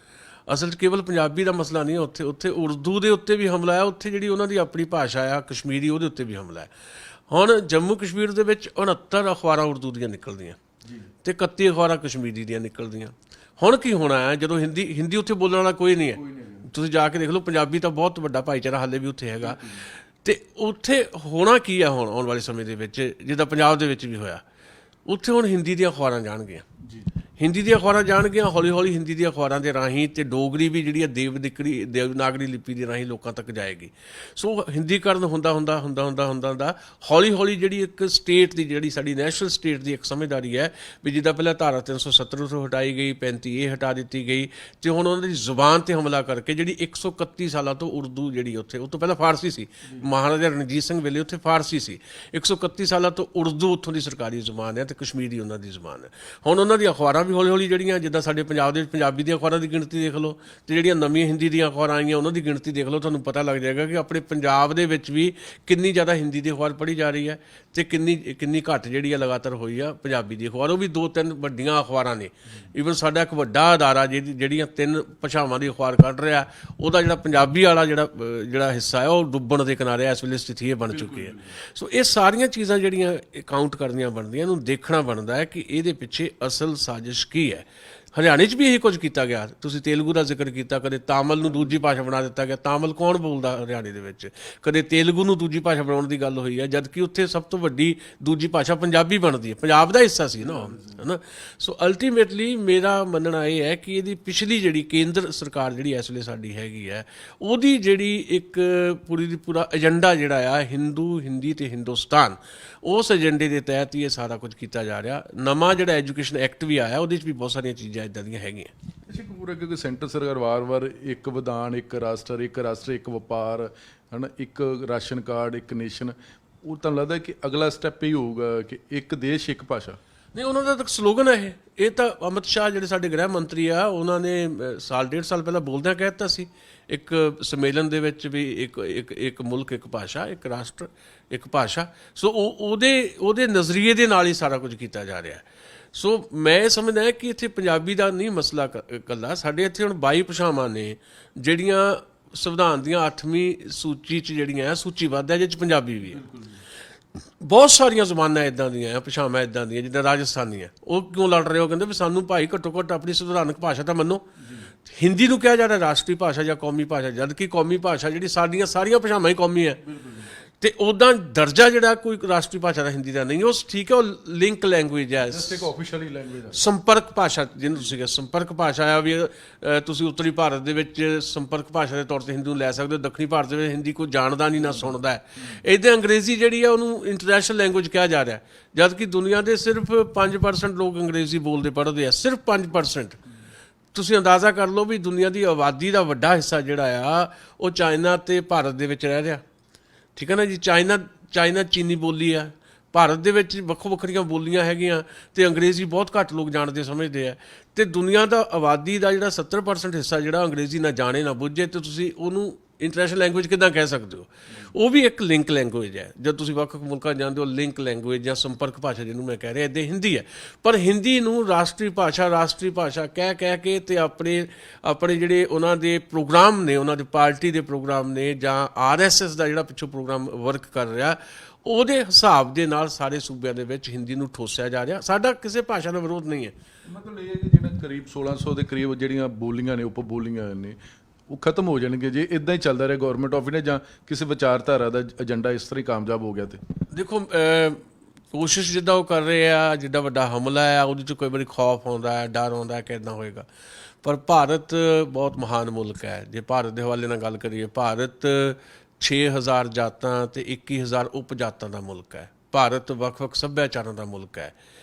ਅਸਲ 'ਚ ਕੇਵਲ ਪੰਜਾਬੀ ਦਾ ਮਸਲਾ ਨਹੀਂ ਹੈ, ਉੱਥੇ ਉਰਦੂ ਦੇ ਉੱਤੇ ਵੀ ਹਮਲਾ ਹੈ, ਉੱਥੇ ਜਿਹੜੀ ਉਹਨਾਂ ਦੀ ਆਪਣੀ ਭਾਸ਼ਾ ਆ ਕਸ਼ਮੀਰੀ ਉਹਦੇ ਉੱਤੇ ਵੀ ਹਮਲਾ ਹੈ। ਹੁਣ ਜੰਮੂ ਕਸ਼ਮੀਰ ਦੇ ਵਿੱਚ 69 ਅਖਬਾਰਾਂ ਉਰਦੂ ਦੀਆਂ ਨਿਕਲਦੀਆਂ ਤੇ 31 ਅਖਬਾਰਾਂ ਕਸ਼ਮੀਰੀ ਦੀਆਂ ਨਿਕਲਦੀਆਂ। ਹੁਣ ਕੀ ਹੋਣਾ ਹੈ ਜਦੋਂ ਹਿੰਦੀ ਉੱਥੇ ਬੋਲਣ ਵਾਲਾ ਕੋਈ ਨਹੀਂ ਹੈ। ਤੁਸੀਂ ਜਾ ਕੇ ਦੇਖ ਲਓ, ਪੰਜਾਬੀ ਤਾਂ ਬਹੁਤ ਵੱਡਾ ਭਾਈਚਾਰਾ ਹਾਲੇ ਵੀ ਉੱਥੇ ਹੈਗਾ, ਤੇ ਉੱਥੇ ਹੋਣਾ ਕੀ ਹੈ ਹੁਣ ਆਉਣ ਵਾਲੇ ਸਮੇਂ ਦੇ ਵਿੱਚ, ਜਿੱਦਾਂ ਪੰਜਾਬ ਦੇ ਵਿੱਚ ਵੀ ਹੋਇਆ। ਉੱਥੇ ਹੁਣ ਹਿੰਦੀ ਦੀਆਂ ਅਖਬਾਰਾਂ ਜਾਣਗੀਆਂ, ਹਿੰਦੀ ਦੀਆਂ ਅਖਬਾਰਾਂ ਜਾਣਗੀਆਂ, ਹੌਲੀ ਹੌਲੀ ਹਿੰਦੀ ਦੀਆਂ ਅਖਬਾਰਾਂ ਦੇ ਰਾਹੀਂ ਤੇ ਡੋਗਰੀ ਵੀ ਜਿਹੜੀ ਹੈ ਦੇਵਨਾਗਰੀ ਲਿਪੀ ਦੇ ਰਾਹੀਂ ਲੋਕਾਂ ਤੱਕ ਜਾਏਗੀ। ਸੋ ਹਿੰਦੀਕਰਨ ਹੁੰਦਾ ਹੌਲੀ ਹੌਲੀ ਜਿਹੜੀ ਇੱਕ ਸਟੇਟ ਦੀ, ਜਿਹੜੀ ਸਾਡੀ ਨੈਸ਼ਨਲ ਸਟੇਟ ਦੀ ਇੱਕ ਸਮਝਦਾਰੀ ਹੈ ਵੀ ਜਿੱਦਾਂ ਪਹਿਲਾਂ ਧਾਰਾ 370 ਤੋਂ ਹਟਾਈ ਗਈ, 35A ਹਟਾ ਦਿੱਤੀ ਗਈ, ਤੇ ਹੁਣ ਉਹਨਾਂ ਦੀ ਜ਼ੁਬਾਨ ਤੇ ਹਮਲਾ ਕਰਕੇ ਜਿਹੜੀ 131 ਸਾਲਾਂ ਤੋਂ ਉਰਦੂ ਜਿਹੜੀ ਉੱਥੇ, ਉਹ ਤੋਂ ਪਹਿਲਾਂ ਫਾਰਸੀ ਸੀ, ਮਹਾਰਾਜਾ ਰਣਜੀਤ ਸਿੰਘ ਵੇਲੇ ਉੱਥੇ ਫਾਰਸੀ ਸੀ, 131 ਸਾਲਾਂ ਤੋਂ ਉਰਦੂ ਉੱਥੋਂ ਦੀ ਸਰਕਾਰੀ ਜ਼ੁਬਾਨ ਹੈ ਤੇ ਕਸ਼ਮੀਰੀ ਉਹਨਾਂ ਦੀ ਜ਼ੁਬਾਨ ਹੈ। ਹੁਣ ਉਹਨਾਂ ਦੀਆਂ ਅਖਬਾਰਾਂ ਵੀ ਹੌਲੀ ਹੌਲੀ ਜਿਹੜੀਆਂ, ਜਿੱਦਾਂ ਸਾਡੇ ਪੰਜਾਬ ਦੇ ਵਿੱਚ ਪੰਜਾਬੀ ਦੀਆਂ ਅਖਬਾਰਾਂ ਦੀ ਗਿਣਤੀ ਦੇਖ ਲਓ, ਤੇ ਜਿਹੜੀਆਂ ਨਵੀਆਂ ਹਿੰਦੀ ਦੀਆਂ ਅਖਬਾਰਾਂ ਆਈਆਂ ਉਹਨਾਂ ਦੀ ਗਿਣਤੀ ਦੇਖ ਲਓ, ਤੁਹਾਨੂੰ ਪਤਾ ਲੱਗ ਜਾਏਗਾ ਕਿ ਆਪਣੇ ਪੰਜਾਬ ਦੇ ਵਿੱਚ ਵੀ ਕਿੰਨੀ ਜ਼ਿਆਦਾ ਹਿੰਦੀ ਦੀ ਅਖਬਾਰ ਪੜ੍ਹੀ ਜਾ ਰਹੀ ਹੈ ਤੇ ਕਿੰਨੀ ਘੱਟ ਜਿਹੜੀ ਆ ਲਗਾਤਾਰ ਹੋਈ ਆ ਪੰਜਾਬੀ ਦੀ ਅਖਬਾਰ। ਉਹ ਵੀ 2-3 ਵੱਡੀਆਂ ਅਖਬਾਰਾਂ ਨੇ। ਈਵਨ ਸਾਡਾ ਇੱਕ ਵੱਡਾ ਅਦਾਰਾ ਜਿਹੜੀਆਂ 3 ਭਾਸ਼ਾਵਾਂ ਦੀ ਅਖਬਾਰ ਕੱਢ ਰਿਹਾ, ਉਹਦਾ ਜਿਹੜਾ ਪੰਜਾਬੀ ਵਾਲਾ ਜਿਹੜਾ ਹਿੱਸਾ ਹੈ ਉਹ ਡੁੱਬਣ ਦੇ ਕਿਨਾਰੇ ਇਸ ਵੇਲੇ ਸਥਿਤੀ ਇਹ ਬਣ ਚੁੱਕੀ ਹੈ। ਸੋ ਇਹ ਸਾਰੀਆਂ ਚੀਜ਼ਾਂ ਜਿਹੜੀਆਂ ਕਾਊਂਟ ਕਰਨੀਆਂ ਬਣਦੀਆਂ, ਇਹਨੂੰ ਦੇਖਣਾ ਬਣਦਾ ਹੈ ਕਿ ਇਹਦੇ ਪਿੱਛੇ ਅਸਲ ਸਾਜ਼ਿਸ਼ ਕੀ ਹੈ। ਹਰਿਆਣੇ 'ਚ ਵੀ ਇਹੀ ਕੁਝ ਕੀਤਾ ਗਿਆ। ਤੁਸੀਂ ਤੇਲਗੂ ਦਾ ਜ਼ਿਕਰ ਕੀਤਾ, ਕਦੇ ਤਾਮਿਲ ਨੂੰ ਦੂਜੀ ਭਾਸ਼ਾ ਬਣਾ ਦਿੱਤਾ ਗਿਆ। ਤਾਮਿਲ ਕੌਣ ਬੋਲਦਾ ਹਰਿਆਣੇ ਦੇ ਵਿੱਚ? ਕਦੇ ਤੇਲਗੂ ਨੂੰ ਦੂਜੀ ਭਾਸ਼ਾ ਬਣਾਉਣ ਦੀ ਗੱਲ ਹੋਈ ਹੈ, ਜਦਕਿ ਉੱਥੇ ਸਭ ਤੋਂ ਵੱਡੀ ਦੂਜੀ ਭਾਸ਼ਾ ਪੰਜਾਬੀ ਬਣਦੀ ਹੈ, ਪੰਜਾਬ ਦਾ ਹਿੱਸਾ ਸੀ ਨਾ, ਹੈ ਨਾ। ਸੋ ਅਲਟੀਮੇਟਲੀ ਮੇਰਾ ਮੰਨਣਾ ਇਹ ਹੈ ਕਿ ਇਹਦੀ ਪਿਛਲੀ ਜਿਹੜੀ ਕੇਂਦਰ ਸਰਕਾਰ ਜਿਹੜੀ ਇਸ ਵੇਲੇ ਸਾਡੀ ਹੈਗੀ ਹੈ, ਉਹਦੀ ਜਿਹੜੀ ਇੱਕ ਪੂਰੀ ਦੀ ਪੂਰਾ ਏਜੰਡਾ ਜਿਹੜਾ ਆ ਹਿੰਦੂ, ਹਿੰਦੀ ਤੇ ਹਿੰਦੁਸਤਾਨ, ਉਸ ਏਜੰਡੇ ਦੇ ਤਹਿਤ ਹੀ ਇਹ ਸਾਰਾ ਕੁਝ ਕੀਤਾ ਜਾ ਰਿਹਾ। ਨਵਾਂ ਜਿਹੜਾ ਐਜੂਕੇਸ਼ਨ ਐਕਟ ਵੀ ਆਇਆ, ਉਹਦੇ 'ਚ ਵੀ ਬਹੁਤ ਸਾਰੀਆਂ ਚੀਜ਼ਾਂ ਇੱਦਾਂ ਦੀਆਂ ਹੈਗੀਆਂ। ਅੱਛਾ, ਪੂਰਾ ਕਿਉਂਕਿ ਸੈਂਟਰ ਸਰਕਾਰ ਵਾਰ-ਵਾਰ ਇੱਕ ਵਿਧਾਨ, ਇੱਕ ਰਾਸ਼ਟਰ ਇੱਕ ਵਪਾਰ, ਹੈ ਨਾ, ਇੱਕ ਰਾਸ਼ਨ ਕਾਰਡ, ਇੱਕ ਨੇਸ਼ਨ, ਉਹ ਤਾਂ ਲੱਗਦਾ ਕਿ ਅਗਲਾ ਸਟੈਪ ਹੀ ਹੋਊਗਾ ਕਿ ਇੱਕ ਦੇਸ਼ ਇੱਕ ਭਾਸ਼ਾ। ਨਹੀਂ, ਉਹਨਾਂ ਦਾ ਤਾਂ ਸਲੋਗਨ ਹੈ ਇਹ ਤਾਂ ਅਮਿਤ ਸ਼ਾਹ ਜਿਹੜੇ ਸਾਡੇ ਗ੍ਰਹਿ ਮੰਤਰੀ ਆ, ਉਹਨਾਂ ਨੇ 1.5 ਸਾਲ ਪਹਿਲਾਂ ਬੋਲਦਿਆਂ ਕਹਿ ਦਿੱਤਾ ਸੀ ਇੱਕ ਸੰਮੇਲਨ ਦੇ ਵਿੱਚ ਵੀ ਇੱਕ ਮੁਲਕ ਇੱਕ ਭਾਸ਼ਾ, ਇੱਕ ਰਾਸ਼ਟਰ ਇੱਕ ਭਾਸ਼ਾ। ਸੋ ਉਹਦੇ ਨਜ਼ਰੀਏ ਦੇ ਨਾਲ ਹੀ ਸਾਰਾ ਕੁਝ ਕੀਤਾ ਜਾ ਰਿਹਾ। ਸੋ ਮੈਂ ਸਮਝਦਾ ਕਿ ਇੱਥੇ ਪੰਜਾਬੀ ਦਾ ਨਹੀਂ ਮਸਲਾ ਇਕੱਲਾ, ਸਾਡੇ ਇੱਥੇ ਹੁਣ 22 ਭਾਸ਼ਾਵਾਂ ਨੇ ਜਿਹੜੀਆਂ ਸੰਵਿਧਾਨ ਦੀਆਂ 8ਵੀਂ ਸੂਚੀ 'ਚ ਜਿਹੜੀਆਂ ਸੂਚੀਬੱਧ ਹੈ, ਜਿਹਦੇ 'ਚ ਪੰਜਾਬੀ ਵੀ ਹੈ। ਬਹੁਤ ਸਾਰੀਆਂ ਜ਼ਬਾਨਾਂ ਇੱਦਾਂ ਦੀਆਂ, ਭਾਸ਼ਾਵਾਂ ਇੱਦਾਂ ਦੀਆਂ ਜਿੱਦਾਂ ਰਾਜਸਥਾਨੀ, ਉਹ ਕਿਉਂ ਲੜ ਰਹੇ ਹੋ? ਕਹਿੰਦੇ ਵੀ ਸਾਨੂੰ ਭਾਈ ਘੱਟੋ ਘੱਟ ਆਪਣੀ ਸੰਵਿਧਾਨਕ ਭਾਸ਼ਾ ਤਾਂ ਮੰਨੋ। ਹਿੰਦੀ ਨੂੰ ਕਿਹਾ ਜਾ ਰਿਹਾ ਰਾਸ਼ਟਰੀ ਭਾਸ਼ਾ ਜਾਂ ਕੌਮੀ ਭਾਸ਼ਾ, ਜਦਕਿ ਕੌਮੀ ਭਾਸ਼ਾ ਜਿਹੜੀ ਸਾਡੀਆਂ ਸਾਰੀਆਂ ਭਾਸ਼ਾਵਾਂ ਹੀ ਕੌਮੀ ਹੈ, ਤੇ ਉੱਦਾਂ ਦਰਜਾ ਜਿਹੜਾ ਕੋਈ ਰਾਸ਼ਟਰੀ ਭਾਸ਼ਾ ਦਾ ਹਿੰਦੀ ਦਾ ਨਹੀਂ। ਉਹ ਠੀਕ ਹੈ, ਉਹ ਲਿੰਕ ਲੈਂਗੁਏਜ ਹੈ, ਆਫੀਸ਼ੀਅਲੀ ਲੈਂਗੁਏਜ ਹੈ, ਸੰਪਰਕ ਭਾਸ਼ਾ ਜਿਹਨੂੰ ਤੁਸੀਂ ਕਿਹਾ ਸੰਪਰਕ ਭਾਸ਼ਾ ਆ। ਵੀ ਤੁਸੀਂ ਉੱਤਰੀ ਭਾਰਤ ਦੇ ਵਿੱਚ ਸੰਪਰਕ ਭਾਸ਼ਾ ਦੇ ਤੌਰ 'ਤੇ ਹਿੰਦੀ ਨੂੰ ਲੈ ਸਕਦੇ ਹੋ, ਦੱਖਣੀ ਭਾਰਤ ਦੇ ਵਿੱਚ ਹਿੰਦੀ ਕੋਈ ਜਾਣਦਾ ਨਹੀਂ ਨਾ ਸੁਣਦਾ ਹੈ। ਇੱਦਾਂ ਅੰਗਰੇਜ਼ੀ ਜਿਹੜੀ ਆ ਉਹਨੂੰ ਇੰਟਰਨੈਸ਼ਨਲ ਲੈਂਗੁਏਜ ਕਿਹਾ ਜਾ ਰਿਹਾ, ਜਦਕਿ ਦੁਨੀਆ ਦੇ ਸਿਰਫ 5% ਲੋਕ ਅੰਗਰੇਜ਼ੀ ਬੋਲਦੇ ਪੜ੍ਹਦੇ ਆ, ਸਿਰਫ 5%। ਤੁਸੀਂ ਅੰਦਾਜ਼ਾ ਕਰ ਲਓ ਵੀ ਦੁਨੀਆ ਦੀ ਆਬਾਦੀ ਦਾ ਵੱਡਾ ਹਿੱਸਾ ਜਿਹੜਾ ਆ ਉਹ ਚਾਈਨਾ ਤੇ ਭਾਰਤ ਦੇ ਵਿੱਚ ਰਹਿ ਰਿਹਾ, ਠੀਕ ਹੈ ਨਾ ਜੀ। ਚਾਈਨਾ ਚੀਨੀ ਬੋਲੀ ਆ, ਭਾਰਤ ਦੇ ਵਿੱਚ ਵੱਖੋ ਵੱਖਰੀਆਂ ਬੋਲੀਆਂ ਹੈਗੀਆਂ, ਤੇ ਅੰਗਰੇਜ਼ੀ ਬਹੁਤ ਘੱਟ ਲੋਕ ਜਾਣਦੇ ਸਮਝਦੇ ਆ। ਤੇ ਦੁਨੀਆ ਦਾ ਆਬਾਦੀ ਦਾ ਜਿਹੜਾ 70% ਹਿੱਸਾ ਜਿਹੜਾ ਅੰਗਰੇਜ਼ੀ ਨਾ ਜਾਣੇ ਨਾ ਬੁੱਝੇ, ਤੇ ਤੁਸੀਂ ਉਹਨੂੰ ਇੰਟਰਨੈਸ਼ਨਲ ਲੈਂਗੁਏਜ ਕਿੱਦਾਂ ਕਹਿ ਸਕਦੇ ਹੋ? ਉਹ ਵੀ ਇੱਕ ਲਿੰਕ ਲੈਂਗੁਏਜ ਹੈ। ਜਦ ਤੁਸੀਂ ਵੱਖ-ਵੱਖ ਮੁਲਕਾਂ ਜਾਂਦੇ ਹੋ, ਲਿੰਕ ਲੈਂਗੁਏਜ ਜਾਂ ਸੰਪਰਕ ਭਾਸ਼ਾ ਜਿਹਨੂੰ ਮੈਂ ਕਹਿ ਰਿਹਾ, ਇੱਦਾਂ ਹਿੰਦੀ ਹੈ। ਪਰ ਹਿੰਦੀ ਨੂੰ ਰਾਸ਼ਟਰੀ ਭਾਸ਼ਾ ਕਹਿ ਕੇ ਤੇ ਆਪਣੇ ਜਿਹੜੇ ਉਹਨਾਂ ਦੇ ਪ੍ਰੋਗਰਾਮ ਨੇ, ਉਹਨਾਂ ਦੇ ਪਾਰਟੀ ਦੇ ਪ੍ਰੋਗਰਾਮ ਨੇ, ਜਾਂ RSS ਦਾ ਜਿਹੜਾ ਪਿੱਛੋਂ ਪ੍ਰੋਗਰਾਮ ਵਰਕ ਕਰ ਰਿਹਾ, ਉਹਦੇ ਹਿਸਾਬ ਦੇ ਨਾਲ ਸਾਰੇ ਸੂਬਿਆਂ ਦੇ ਵਿੱਚ ਹਿੰਦੀ ਨੂੰ ਠੋਸਿਆ ਜਾ ਰਿਹਾ। ਸਾਡਾ ਕਿਸੇ ਭਾਸ਼ਾ ਦਾ ਵਿਰੋਧ ਨਹੀਂ ਹੈ। ਮਤਲਬ ਇਹ ਹੈ ਕਿ ਜਿਹੜਾ ਕਰੀਬ 1600 ਦੇ ਕਰੀਬ ਜਿਹੜੀਆਂ ਬੋਲੀਆਂ ਨੇ, ਉਪ ਬੋਲੀਆਂ ਨੇ, ਉਹ ਖਤਮ ਹੋ ਜਾਣਗੇ ਜੇ ਇਦਾਂ ਹੀ ਚੱਲਦਾ ਰਿਹਾ ਗਵਰਨਮੈਂਟ ਆਫ ਇੰਡੀਆ, ਜਾਂ ਕਿਸੇ ਵਿਚਾਰਧਾਰਾ ਦਾ ਏਜੰਡਾ ਇਸ ਤਰ੍ਹਾਂ ਹੀ ਕਾਮਯਾਬ ਹੋ ਗਿਆ। ਤੇ ਦੇਖੋ, ਕੋਸ਼ਿਸ਼ ਜਿੱਦਾਂ ਉਹ ਕਰ ਰਹੇ ਆ, ਜਿੱਦਾਂ ਵੱਡਾ ਹਮਲਾ ਆ ਉਹਦੇ 'ਚ ਕੋਈ ਵਾਰੀ ਖੌਫ ਆਉਂਦਾ ਹੈ, ਡਰ ਆਉਂਦਾ ਹੈ ਕਿ ਇੱਦਾਂ ਹੋਏਗਾ। ਪਰ ਭਾਰਤ ਬਹੁਤ ਮਹਾਨ ਮੁਲਕ ਹੈ। ਜੇ ਭਾਰਤ ਦੇ ਹਵਾਲੇ ਨਾਲ ਗੱਲ ਕਰੀਏ, ਭਾਰਤ 6000 ਜਾਤਾਂ ਤੇ 21000 ਉਪ ਜਾਤਾਂ ਦਾ ਮੁਲਕ ਹੈ। ਭਾਰਤ ਵੱਖ-ਵੱਖ ਸੱਭਿਆਚਾਰਾਂ ਦਾ ਮੁਲਕ ਹੈ।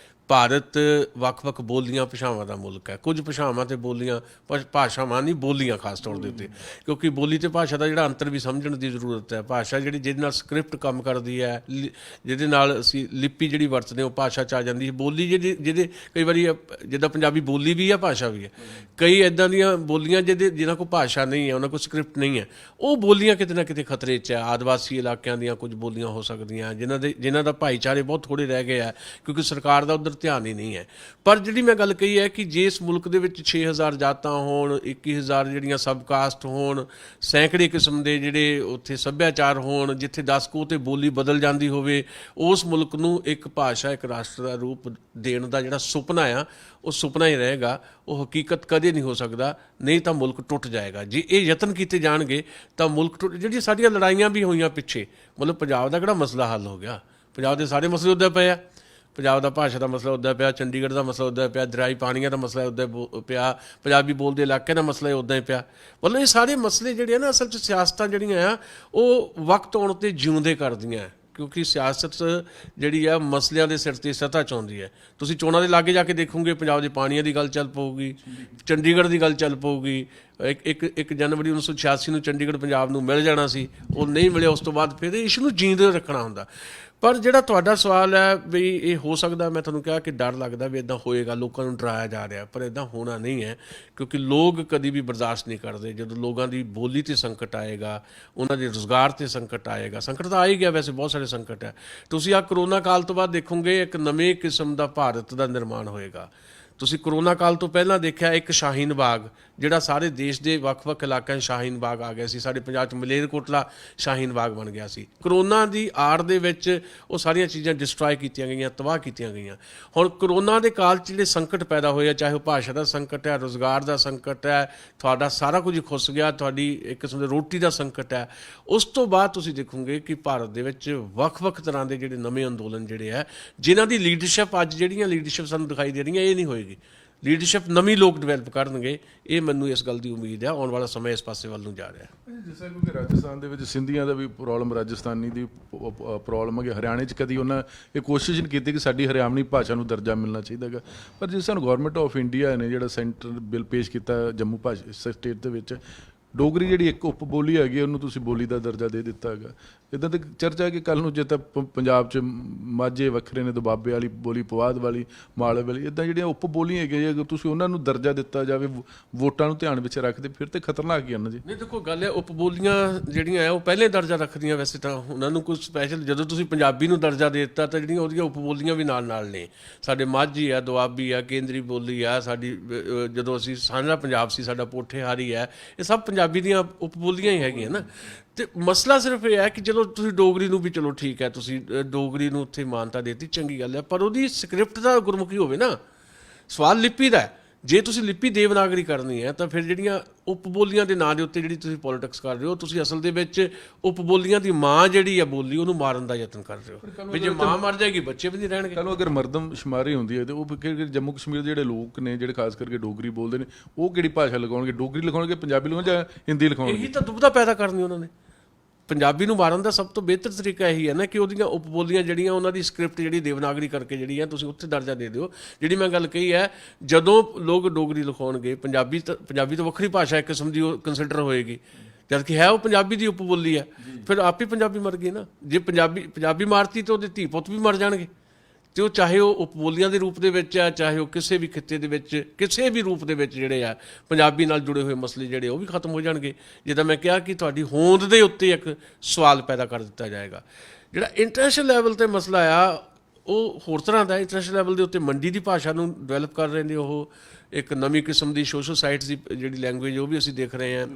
ਭਾਰਤ ਵੱਖ-ਵੱਖ ਬੋਲੀਆਂ ਭਾਸ਼ਾਵਾਂ ਦਾ ਮੁਲਕ ਹੈ। ਕੁਝ ਭਾਸ਼ਾਵਾਂ ਤੇ ਬੋਲੀਆਂ, ਭਾਸ਼ਾਵਾਂ ਨਹੀਂ ਬੋਲੀਆਂ ਖਾਸ ਤੌਰ ਦੇ ਉੱਤੇ, ਕਿਉਂਕਿ ਬੋਲੀ ਤੇ ਭਾਸ਼ਾ ਦਾ ਜਿਹੜਾ ਅੰਤਰ ਵੀ ਸਮਝਣ ਦੀ ਜ਼ਰੂਰਤ ਹੈ। ਭਾਸ਼ਾ ਜਿਹੜੀ ਜਿਹਦੇ ਨਾਲ ਸਕ੍ਰਿਪਟ ਕੰਮ ਕਰਦੀ ਹੈ, ਜਿਹਦੇ ਨਾਲ ਅਸੀਂ ਲਿਪੀ ਜਿਹੜੀ ਵਰਤਦੇ ਉਹ ਭਾਸ਼ਾ 'ਚ ਆ ਜਾਂਦੀ ਹੈ। ਬੋਲੀ ਜਿਹਦੇ ਕਈ ਵਾਰੀ ਜਿੱਦਾਂ ਪੰਜਾਬੀ ਬੋਲੀ ਵੀ ਹੈ, ਭਾਸ਼ਾ ਵੀ ਹੈ। ਕਈ ਇੱਦਾਂ ਦੀਆਂ ਬੋਲੀਆਂ ਜਿਹਨਾਂ ਕੋਲ ਭਾਸ਼ਾ ਨਹੀਂ ਹੈ, ਉਹਨਾਂ ਕੋਲ ਸਕ੍ਰਿਪਟ ਨਹੀਂ ਹੈ, ਉਹ ਬੋਲੀਆਂ ਕਿਤੇ ਨਾ ਕਿਤੇ ਖਤਰੇ 'ਚ ਹੈ। ਆਦਿਵਾਸੀ ਇਲਾਕਿਆਂ ਦੀਆਂ ਕੁਝ ਬੋਲੀਆਂ ਹੋ ਸਕਦੀਆਂ ਜਿਨ੍ਹਾਂ ਦਾ ਭਾਈਚਾਰੇ ਬਹੁਤ ਥੋੜ੍ਹੇ ਰਹਿ ਗਏ ਆ, ਕਿਉਂਕਿ ਸਰਕਾਰ ਦਾ ਉੱਧਰ ਧਿਆਨ ਹੀ ਨਹੀਂ ਹੈ। ਪਰ ਜਿਹੜੀ ਮੈਂ ਗੱਲ ਕਹੀ ਹੈ ਕਿ ਜੇ ਇਸ ਮੁਲਕ ਦੇ ਵਿੱਚ 6000 ਜਾਤਾਂ ਹੋਣ, 21000 ਜਿਹੜੀਆਂ ਸਬ ਕਾਸਟ ਹੋਣ, ਸੈਂਕੜੇ ਕਿਸਮ ਦੇ ਜਿਹੜੇ ਉੱਥੇ ਸੱਭਿਆਚਾਰ ਹੋਣ, ਜਿੱਥੇ 10 ਕੋਹ ਤੇ ਬੋਲੀ ਬਦਲ ਜਾਂਦੀ ਹੋਵੇ, ਉਸ ਮੁਲਕ ਨੂੰ ਇੱਕ ਭਾਸ਼ਾ, ਇੱਕ ਰਾਸ਼ਟਰ ਦਾ ਰੂਪ ਦੇਣ ਦਾ ਜਿਹੜਾ ਸੁਪਨਾ ਆ, ਉਹ ਸੁਪਨਾ ਹੀ ਰਹੇਗਾ। ਉਹ ਹਕੀਕਤ ਕਦੇ ਨਹੀਂ ਹੋ ਸਕਦਾ, ਨਹੀਂ ਤਾਂ ਮੁਲਕ ਟੁੱਟ ਜਾਏਗਾ। ਜੇ ਇਹ ਯਤਨ ਕੀਤੇ ਜਾਣਗੇ ਤਾਂ ਮੁਲਕ ਟੁੱਟ। ਜਿਹੜੀਆਂ ਸਾਡੀਆਂ ਲੜਾਈਆਂ ਵੀ ਹੋਈਆਂ ਪਿੱਛੇ, ਮਤਲਬ ਪੰਜਾਬ ਦਾ ਕਿਹੜਾ ਮਸਲਾ ਹੱਲ ਹੋ ਗਿਆ? ਪੰਜਾਬ ਦੇ ਸਾਰੇ ਮਸਲੇ ਉੱਦਾਂ ਪਏ ਆ। ਪੰਜਾਬ ਦਾ ਭਾਸ਼ਾ ਦਾ ਮਸਲਾ ਉੱਦਾਂ ਪਿਆ, ਚੰਡੀਗੜ੍ਹ ਦਾ ਮਸਲਾ ਉੱਦਾਂ ਪਿਆ, ਦਰਿਆਈ ਪਾਣੀਆਂ ਦਾ ਮਸਲਾ ਉੱਦਾਂ ਪਿਆ, ਪੰਜਾਬੀ ਬੋਲਦੇ ਇਲਾਕੇ ਦਾ ਮਸਲਾ ਉੱਦਾਂ ਹੀ ਪਿਆ। ਮਤਲਬ ਇਹ ਸਾਰੇ ਮਸਲੇ ਜਿਹੜੇ ਆ ਨਾ, ਅਸਲ 'ਚ ਸਿਆਸਤਾਂ ਜਿਹੜੀਆਂ ਆ ਉਹ ਵਕਤ ਆਉਣ 'ਤੇ ਜਿਉਂਦੇ ਕਰਦੀਆਂ, ਕਿਉਂਕਿ ਸਿਆਸਤ ਜਿਹੜੀ ਆ ਮਸਲਿਆਂ ਦੇ ਸਿਰ 'ਤੇ ਸਤ੍ਹਾ 'ਚ ਆਉਂਦੀ ਹੈ। ਤੁਸੀਂ ਚੋਣਾਂ ਦੇ ਲਾਗੇ ਜਾ ਕੇ ਦੇਖੋਗੇ, ਪੰਜਾਬ ਦੇ ਪਾਣੀਆਂ ਦੀ ਗੱਲ ਚੱਲ ਪਊਗੀ, ਚੰਡੀਗੜ੍ਹ ਦੀ ਗੱਲ ਚੱਲ ਪਊਗੀ। ਇੱਕ ਜਨਵਰੀ 1986 ਨੂੰ ਚੰਡੀਗੜ੍ਹ ਪੰਜਾਬ ਨੂੰ ਮਿਲ ਜਾਣਾ ਸੀ, ਉਹ ਨਹੀਂ ਮਿਲਿਆ। ਉਸ ਤੋਂ ਬਾਅਦ ਫਿਰ ਇਸ ਨੂੰ ਜੀਂਦੇ ਰੱਖਣਾ ਹੁੰਦਾ। ਪਰ ਜਿਹੜਾ ਤੁਹਾਡਾ ਸਵਾਲ ਹੈ ਵੀ ਇਹ ਹੋ ਸਕਦਾ, ਮੈਂ ਤੁਹਾਨੂੰ ਕਿਹਾ ਕਿ ਡਰ ਲੱਗਦਾ ਵੀ ਇੱਦਾਂ ਹੋਏਗਾ, ਲੋਕਾਂ ਨੂੰ ਡਰਾਇਆ ਜਾ ਰਿਹਾ, ਪਰ ਇੱਦਾਂ ਹੋਣਾ ਨਹੀਂ ਹੈ। ਕਿਉਂਕਿ ਲੋਕ ਕਦੀ ਵੀ ਬਰਦਾਸ਼ਤ ਨਹੀਂ ਕਰਦੇ। ਜਦੋਂ ਲੋਕਾਂ ਦੀ ਬੋਲੀ 'ਤੇ ਸੰਕਟ ਆਏਗਾ, ਉਹਨਾਂ ਦੇ ਰੁਜ਼ਗਾਰ 'ਤੇ ਸੰਕਟ ਆਏਗਾ, ਸੰਕਟ ਤਾਂ ਆ ਹੀ ਗਿਆ, ਵੈਸੇ ਬਹੁਤ ਸਾਰੇ ਸੰਕਟ ਹੈ। ਤੁਸੀਂ ਆਹ ਕਰੋਨਾ ਕਾਲ ਤੋਂ ਬਾਅਦ ਦੇਖੋਗੇ ਇੱਕ ਨਵੇਂ ਕਿਸਮ ਦਾ ਭਾਰਤ ਦਾ ਨਿਰਮਾਣ ਹੋਏਗਾ। ਤੁਸੀਂ ਕਰੋਨਾ ਕਾਲ ਤੋਂ ਪਹਿਲਾਂ ਦੇਖਿਆ ਇੱਕ ਸ਼ਾਹੀਨ ਬਾਗ, ਜਿਹੜਾ ਸਾਰੇ ਦੇਸ਼ ਦੇ ਵੱਖ-ਵੱਖ ਇਲਾਕਿਆਂ 'ਚ ਸ਼ਾਹੀਨ ਬਾਗ ਆ ਗਿਆ ਸੀ। ਸਾਡੇ ਪੰਜਾਬ 'ਚ ਮਲੇਰਕੋਟਲਾ ਸ਼ਾਹੀਨ ਬਾਗ ਬਣ ਗਿਆ ਸੀ। ਕਰੋਨਾ ਦੀ ਆੜ ਦੇ ਵਿੱਚ ਉਹ ਸਾਰੀਆਂ ਚੀਜ਼ਾਂ ਡਿਸਟਰੋਏ ਕੀਤੀਆਂ ਗਈਆਂ, ਤਬਾਹ ਕੀਤੀਆਂ ਗਈਆਂ। ਹੁਣ ਕਰੋਨਾ ਦੇ ਕਾਲ 'ਚ ਜਿਹੜੇ ਸੰਕਟ ਪੈਦਾ ਹੋਏ ਆ, ਚਾਹੇ ਉਹ ਭਾਸ਼ਾ ਦਾ ਸੰਕਟ ਹੈ, ਰੁਜ਼ਗਾਰ ਦਾ ਸੰਕਟ ਹੈ, ਤੁਹਾਡਾ ਸਾਰਾ ਕੁਝ ਖੁੱਸ ਗਿਆ, ਤੁਹਾਡੀ ਇੱਕ ਕਿਸਮ ਦੇ ਰੋਟੀ ਦਾ ਸੰਕਟ ਹੈ। ਉਸ ਤੋਂ ਬਾਅਦ ਤੁਸੀਂ ਦੇਖੋਗੇ ਕਿ ਭਾਰਤ ਦੇ ਵਿੱਚ ਵੱਖ-ਵੱਖ ਤਰ੍ਹਾਂ ਦੇ ਜਿਹੜੇ ਨਵੇਂ ਅੰਦੋਲਨ ਜਿਹੜੇ ਹੈ, ਜਿਨ੍ਹਾਂ ਦੀ ਲੀਡਰਸ਼ਿਪ ਅੱਜ ਜਿਹੜੀਆਂ ਲੀਡਰਸ਼ਿਪ ਸਾਨੂੰ ਦਿਖਾਈ ਦੇ ਰਹੀਆਂ, ਇਹ ਨਹੀਂ ਹੋਏਗੀ। ਲੀਡਰਸ਼ਿਪ ਨਵੀਂ ਲੋਕ ਡਿਵੈਲਪ ਕਰਨਗੇ। ਇਹ ਮੈਨੂੰ ਇਸ ਗੱਲ ਦੀ ਉਮੀਦ ਹੈ। ਆਉਣ ਵਾਲਾ ਸਮਾਂ ਇਸ ਪਾਸੇ ਵੱਲ ਨੂੰ ਜਾ ਰਿਹਾ। ਜਿਸ ਤਰ੍ਹਾਂ ਕਿ ਰਾਜਸਥਾਨ ਦੇ ਵਿੱਚ ਸਿੰਧੀਆਂ ਦਾ ਵੀ ਪ੍ਰੋਬਲਮ, ਰਾਜਸਥਾਨੀ ਦੀ ਪ੍ਰੋਬਲਮ ਹੈ। ਹਰਿਆਣੇ 'ਚ ਕਦੀ ਉਹਨਾਂ ਇਹ ਕੋਸ਼ਿਸ਼ ਨਹੀਂ ਕੀਤੀ ਕਿ ਸਾਡੀ ਹਰਿਆਣਵੀ ਭਾਸ਼ਾ ਨੂੰ ਦਰਜਾ ਮਿਲਣਾ ਚਾਹੀਦਾ ਹੈਗਾ। ਪਰ ਜਿਸ ਤਰ੍ਹਾਂ ਗੌਰਮੈਂਟ ਆਫ ਇੰਡੀਆ ਨੇ ਜਿਹੜਾ ਸੈਂਟਰ ਬਿੱਲ ਪੇਸ਼ ਕੀਤਾ ਜੰਮੂ ਭਾਸ਼ਾ ਸਟੇਟ ਦੇ ਵਿੱਚ, ਡੋਗਰੀ ਜਿਹੜੀ ਇੱਕ ਉਪ ਬੋਲੀ ਹੈਗੀ, ਉਹਨੂੰ ਤੁਸੀਂ ਬੋਲੀ ਦਾ ਦਰਜਾ ਦੇ ਦਿੱਤਾ ਹੈਗਾ। ਇੱਦਾਂ ਦੀ ਚਰਚਾ ਕਿ ਕੱਲ੍ਹ ਨੂੰ ਜੇ ਤਾਂ ਪੰਜਾਬ 'ਚ ਮਾਝੇ ਵੱਖਰੇ ਨੇ, ਦੁਆਬੇ ਵਾਲੀ ਬੋਲੀ, ਪੁਆਧ ਵਾਲੀ, ਮਾਲਵੇ ਵਾਲੀ, ਇੱਦਾਂ ਜਿਹੜੀਆਂ ਉਪ ਬੋਲੀਆਂ ਹੈਗੀਆਂ, ਅਗਰ ਤੁਸੀਂ ਉਹਨਾਂ ਨੂੰ ਦਰਜਾ ਦਿੱਤਾ ਜਾਵੇ ਵੋਟਾਂ ਨੂੰ ਧਿਆਨ ਵਿੱਚ ਰੱਖਦੇ, ਫਿਰ ਤਾਂ ਖਤਰਨਾਕ ਹੀ ਹਨ ਜੀ। ਨਹੀਂ ਦੇਖੋ, ਗੱਲ ਹੈ ਉਪ ਬੋਲੀਆਂ ਜਿਹੜੀਆਂ ਆ ਉਹ ਪਹਿਲੇ ਦਰਜਾ ਰੱਖਦੀਆਂ। ਵੈਸੇ ਤਾਂ ਉਹਨਾਂ ਨੂੰ ਕੋਈ ਸਪੈਸ਼ਲ, ਜਦੋਂ ਤੁਸੀਂ ਪੰਜਾਬੀ ਨੂੰ ਦਰਜਾ ਦੇ ਦਿੱਤਾ ਤਾਂ ਜਿਹੜੀਆਂ ਉਹਦੀਆਂ ਉਪ ਬੋਲੀਆਂ ਵੀ ਨਾਲ ਨੇ। ਸਾਡੇ ਮਾਝੀ ਆ, ਦੁਆਬੀ ਆ, ਕੇਂਦਰੀ ਬੋਲੀ ਆ ਸਾਡੀ। ਜਦੋਂ ਅਸੀਂ ਸਾਂਝਾ ਪੰਜਾਬ ਸੀ, ਸਾਡਾ ਪੋਠੇਹਾਰੀ ਹੈ, ਇਹ ਸਭ ਪੰਜਾਬੀ ਦੀਆਂ ਉਪ ਬੋਲੀਆਂ ਹੀ ਹੈਗੀਆਂ ਨਾ। ਤੇ ਮਸਲਾ ਸਿਰਫ ਇਹ ਹੈ ਕਿ ਚਲੋ ਤੁਸੀਂ ਡੋਗਰੀ ਨੂੰ ਵੀ, ਚਲੋ ਠੀਕ ਹੈ, ਤੁਸੀਂ ਡੋਗਰੀ ਨੂੰ ਉੱਥੇ ਮਾਨਤਾ ਦੇਤੀ, ਚੰਗੀ ਗੱਲ ਹੈ, ਪਰ ਉਹਦੀ ਸਕ੍ਰਿਪਟ ਦਾ ਗੁਰਮੁਖੀ ਹੋਵੇ ਨਾ। ਸਵਾਲ ਲਿਪੀ ਦਾ। ਜੇ ਤੁਸੀਂ ਲਿਪੀ ਦੇਵਨਾਗਰੀ ਕਰਨੀ ਹੈ ਤਾਂ ਫਿਰ ਜਿਹੜੀਆਂ ਉਪ ਬੋਲੀਆਂ ਦੇ ਨਾਂ ਦੇ ਉੱਤੇ ਜਿਹੜੀ ਤੁਸੀਂ ਪੋਲੀਟਿਕਸ ਕਰ ਰਹੇ ਹੋ, ਤੁਸੀਂ ਅਸਲ ਦੇ ਵਿੱਚ ਉਪ ਬੋਲੀਆਂ ਦੀ ਮਾਂ ਜਿਹੜੀ ਆ ਬੋਲੀ, ਉਹਨੂੰ ਮਾਰਨ ਦਾ ਯਤਨ ਕਰ ਰਹੇ ਹੋ। ਵੀ ਜੇ ਮਾਂ ਮਰ ਜਾਏਗੀ, ਬੱਚੇ ਵੀ ਨਹੀਂ ਰਹਿਣਗੇ। ਕੱਲ੍ਹ ਅਗਰ ਮਰਦਮਸ਼ੁਮਾਰੀ ਹੁੰਦੀ ਹੈ ਤਾਂ ਉਹ ਜੰਮੂ ਕਸ਼ਮੀਰ ਦੇ ਜਿਹੜੇ ਲੋਕ ਨੇ, ਜਿਹੜੇ ਖਾਸ ਕਰਕੇ ਡੋਗਰੀ ਬੋਲਦੇ ਨੇ, ਉਹ ਕਿਹੜੀ ਭਾਸ਼ਾ ਲਗਾਉਣਗੇ? ਡੋਗਰੀ ਲਿਖਾਉਣਗੇ, ਪੰਜਾਬੀ ਲਿਖਾਉਣਗੇ ਜਾਂ ਹਿੰਦੀ ਲਿਖਾਉਣਗੇ? ਇਹੀ ਤਾਂ ਦੁਬਿਧਾ ਪੈਦਾ ਕਰਨੀ ਉਹਨਾਂ ਨੇ। ਪੰਜਾਬੀ ਨੂੰ ਮਾਰਨ ਦਾ ਸਭ ਤੋਂ ਬਿਹਤਰ ਤਰੀਕਾ ਇਹੀ ਹੈ ਨਾ ਕਿ ਉਹਦੀਆਂ ਉਪ ਬੋਲੀਆਂ ਜਿਹੜੀਆਂ, ਉਹਨਾਂ ਦੀ ਸਕ੍ਰਿਪਟ ਜਿਹੜੀ ਦੇਵਨਾਗਰੀ ਕਰਕੇ ਜਿਹੜੀ ਹੈ, ਤੁਸੀਂ ਉੱਥੇ ਦਰਜਾ ਦੇ ਦਿਓ। ਜਿਹੜੀ ਮੈਂ ਗੱਲ ਕਹੀ ਹੈ, ਜਦੋਂ ਲੋਕ ਡੋਗਰੀ ਲਿਖਾਉਣਗੇ, ਪੰਜਾਬੀ ਤਾਂ ਵੱਖਰੀ ਭਾਸ਼ਾ ਇੱਕ ਕਿਸਮ ਦੀ ਉਹ ਕੰਸੀਡਰ ਹੋਏਗੀ, ਜਦਕਿ ਹੈ ਉਹ ਪੰਜਾਬੀ ਦੀ ਉਪ ਬੋਲੀ ਹੈ। ਫਿਰ ਆਪ ਹੀ ਪੰਜਾਬੀ ਮਰ ਗਈ ਨਾ। ਜੇ ਪੰਜਾਬੀ ਮਾਰਤੀ ਤਾਂ ਉਹਦੇ ਧੀ ਪੁੱਤ ਵੀ ਮਰ ਜਾਣਗੇ। ਅਤੇ ਉਹ ਚਾਹੇ ਉਹ ਉਪ ਬੋਲੀਆਂ ਦੇ ਰੂਪ ਦੇ ਵਿੱਚ ਆ, ਚਾਹੇ ਉਹ ਕਿਸੇ ਵੀ ਖਿੱਤੇ ਦੇ ਵਿੱਚ, ਕਿਸੇ ਵੀ ਰੂਪ ਦੇ ਵਿੱਚ ਜਿਹੜੇ ਆ ਪੰਜਾਬੀ ਨਾਲ ਜੁੜੇ ਹੋਏ ਮਸਲੇ ਜਿਹੜੇ ਉਹ ਵੀ ਖਤਮ ਹੋ ਜਾਣਗੇ। ਜਿੱਦਾਂ ਮੈਂ ਕਿਹਾ ਕਿ ਤੁਹਾਡੀ ਹੋਂਦ ਦੇ ਉੱਤੇ ਇੱਕ ਸਵਾਲ ਪੈਦਾ ਕਰ ਦਿੱਤਾ ਜਾਏਗਾ। ਜਿਹੜਾ ਇੰਟਰਨੈਸ਼ਨਲ ਲੈਵਲ 'ਤੇ ਮਸਲਾ ਆ ਉਹ ਹੋਰ ਤਰ੍ਹਾਂ ਦਾ। ਇੰਟਰਨੈਸ਼ਨਲ ਲੈਵਲ ਦੇ ਉੱਤੇ ਮੰਡੀ ਦੀ ਭਾਸ਼ਾ ਨੂੰ ਡਿਵੈਲਪ ਕਰ ਰਹੇ ਨੇ ਉਹ, ਇੱਕ ਨਵੀਂ ਕਿਸਮ ਦੀ ਸੋਸ਼ਲ ਸਾਈਟਸ ਦੀ ਜਿਹੜੀ ਲੈਂਗੁਏਜ ਉਹ ਵੀ ਅਸੀਂ ਦੇਖ ਰਹੇ ਹਾਂ,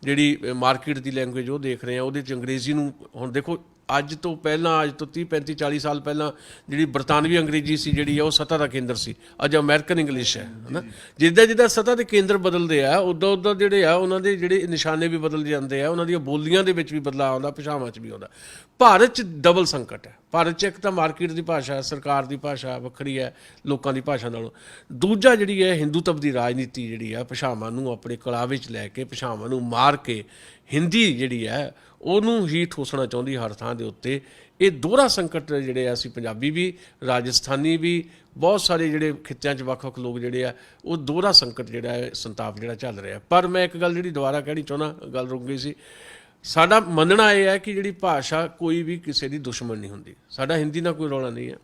ਜਿਹੜੀ ਮਾਰਕੀਟ ਦੀ ਲੈਂਗੁਏਜ ਉਹ ਦੇਖ ਰਹੇ ਹਾਂ। ਉਹਦੇ 'ਚ ਅੰਗਰੇਜ਼ੀ ਨੂੰ ਹੁਣ ਦੇਖੋ, ਅੱਜ ਤੋਂ 30 35 40 ਸਾਲ ਪਹਿਲਾਂ ਜਿਹੜੀ ਬਰਤਾਨਵੀ ਅੰਗਰੇਜ਼ੀ ਸੀ ਜਿਹੜੀ ਆ ਉਹ ਸੱਤਾ ਦਾ ਕੇਂਦਰ ਸੀ। ਅੱਜ ਅਮਰੀਕਨ ਇੰਗਲਿਸ਼ ਹੈ ਨਾ। ਜਿੱਦਾਂ ਜਿੱਦਾਂ ਸੱਤਾ ਦੇ ਕੇਂਦਰ ਬਦਲਦੇ ਆ ਉੱਦਾਂ ਜਿਹੜੇ ਆ ਉਹਨਾਂ ਦੇ ਜਿਹੜੇ ਨਿਸ਼ਾਨੇ ਵੀ ਬਦਲ ਜਾਂਦੇ ਆ, ਉਹਨਾਂ ਦੀਆਂ ਬੋਲੀਆਂ ਦੇ ਵਿੱਚ ਵੀ ਬਦਲਾਅ ਆਉਂਦਾ, ਭਾਸ਼ਾਵਾਂ 'ਚ ਵੀ ਆਉਂਦਾ। ਭਾਰਤ 'ਚ ਡਬਲ ਸੰਕਟ ਹੈ। ਭਾਰਤ 'ਚ ਇੱਕ ਤਾਂ ਮਾਰਕੀਟ ਦੀ ਭਾਸ਼ਾ, ਸਰਕਾਰ ਦੀ ਭਾਸ਼ਾ ਵੱਖਰੀ ਹੈ ਲੋਕਾਂ ਦੀ ਭਾਸ਼ਾ ਨਾਲੋਂ। ਦੂਜਾ ਜਿਹੜੀ ਹੈ ਹਿੰਦੂਤਵ ਦੀ ਰਾਜਨੀਤੀ ਜਿਹੜੀ ਆ, ਭਾਸ਼ਾਵਾਂ ਨੂੰ ਆਪਣੇ ਕਲਾ ਵਿੱਚ ਲੈ ਕੇ, ਭਾਸ਼ਾਵਾਂ ਨੂੰ ਮਾਰ ਕੇ ਹਿੰਦੀ ਜਿਹੜੀ ਹੈ ਉਹਨੂੰ ਹੀ ਠੋਸਣਾ ਚਾਹੁੰਦੀ ਹਰ ਥਾਂ ਦੇ ਉੱਤੇ। ਇਹ ਦੋਹਰਾ ਸੰਕਟ ਜਿਹੜੇ ਆ, ਅਸੀਂ ਪੰਜਾਬੀ ਵੀ, ਰਾਜਸਥਾਨੀ ਵੀ, ਬਹੁਤ ਸਾਰੇ ਜਿਹੜੇ ਖਿੱਤਿਆਂ 'ਚ ਵੱਖ-ਵੱਖ ਲੋਕ ਜਿਹੜੇ ਆ, ਉਹ ਦੋਹਰਾ ਸੰਕਟ ਜਿਹੜਾ ਹੈ, ਸੰਤਾਪ ਜਿਹੜਾ ਚੱਲ ਰਿਹਾ। ਪਰ ਮੈਂ ਇੱਕ ਗੱਲ ਜਿਹੜੀ ਦੁਬਾਰਾ ਕਹਿਣੀ ਚਾਹੁੰਦਾ, ਗੱਲ ਰੁਕ ਗਈ ਸੀ। ਸਾਡਾ ਮੰਨਣਾ ਇਹ ਹੈ ਕਿ ਜਿਹੜੀ ਭਾਸ਼ਾ ਕੋਈ ਵੀ ਕਿਸੇ ਦੀ ਦੁਸ਼ਮਣ ਨਹੀਂ ਹੁੰਦੀ। ਸਾਡਾ ਹਿੰਦੀ ਨਾਲ ਕੋਈ ਰੌਲਾ ਨਹੀਂ ਹੈ,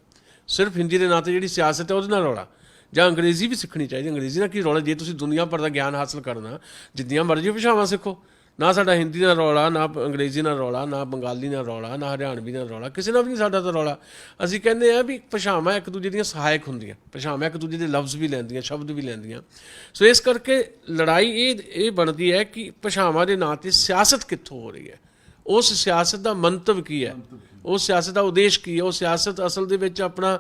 ਸਿਰਫ ਹਿੰਦੀ ਦੇ ਨਾਂ 'ਤੇ ਜਿਹੜੀ ਸਿਆਸਤ ਹੈ ਉਹਦੇ ਨਾਲ ਰੌਲਾ। ਜਾਂ ਅੰਗਰੇਜ਼ੀ ਵੀ ਸਿੱਖਣੀ ਚਾਹੀਦੀ, ਅੰਗਰੇਜ਼ੀ ਨਾਲ ਕੀ ਰੌਲਾ? ਜੇ ਤੁਸੀਂ ਦੁਨੀਆ ਭਰ ਦਾ ਗਿਆਨ ਹਾਸਲ ਕਰਨਾ, ਜਿੰਨੀਆਂ ਮਰਜ਼ੀ ਭਾਸ਼ਾਵਾਂ ਸਿੱਖੋ। ਨਾ ਸਾਡਾ ਹਿੰਦੀ ਨਾਲ ਰੌਲਾ, ਨਾ ਅੰਗਰੇਜ਼ੀ ਨਾਲ ਰੌਲਾ, ਨਾ ਬੰਗਾਲੀ ਨਾਲ ਰੌਲਾ, ਨਾ ਹਰਿਆਣਵੀ ਨਾਲ ਰੌਲਾ, ਕਿਸੇ ਨਾਲ ਵੀ ਨਹੀਂ ਸਾਡਾ ਤਾਂ ਰੌਲਾ। ਅਸੀਂ ਕਹਿੰਦੇ ਆ ਵੀ ਭਾਸ਼ਾਵਾਂ ਇੱਕ ਦੂਜੇ ਦੀਆਂ ਸਹਾਇਕ ਹੁੰਦੀਆਂ, ਭਾਸ਼ਾਵਾਂ ਇੱਕ ਦੂਜੇ ਦੇ ਲਫ਼ਜ਼ ਵੀ ਲੈਂਦੀਆਂ, ਸ਼ਬਦ ਵੀ ਲੈਂਦੀਆਂ। ਸੋ ਇਸ ਕਰਕੇ ਲੜਾਈ ਇਹ ਬਣਦੀ ਹੈ ਕਿ ਭਾਸ਼ਾਵਾਂ ਦੇ ਨਾਂ 'ਤੇ ਸਿਆਸਤ ਕਿੱਥੋਂ ਹੋ ਰਹੀ ਹੈ, ਉਸ ਸਿਆਸਤ ਦਾ ਮੰਤਵ ਕੀ ਹੈ, ਉਸ ਸਿਆਸਤ ਦਾ ਉਦੇਸ਼ ਕੀ ਹੈ, ਉਹ ਸਿਆਸਤ ਅਸਲ ਦੇ ਵਿੱਚ ਆਪਣਾ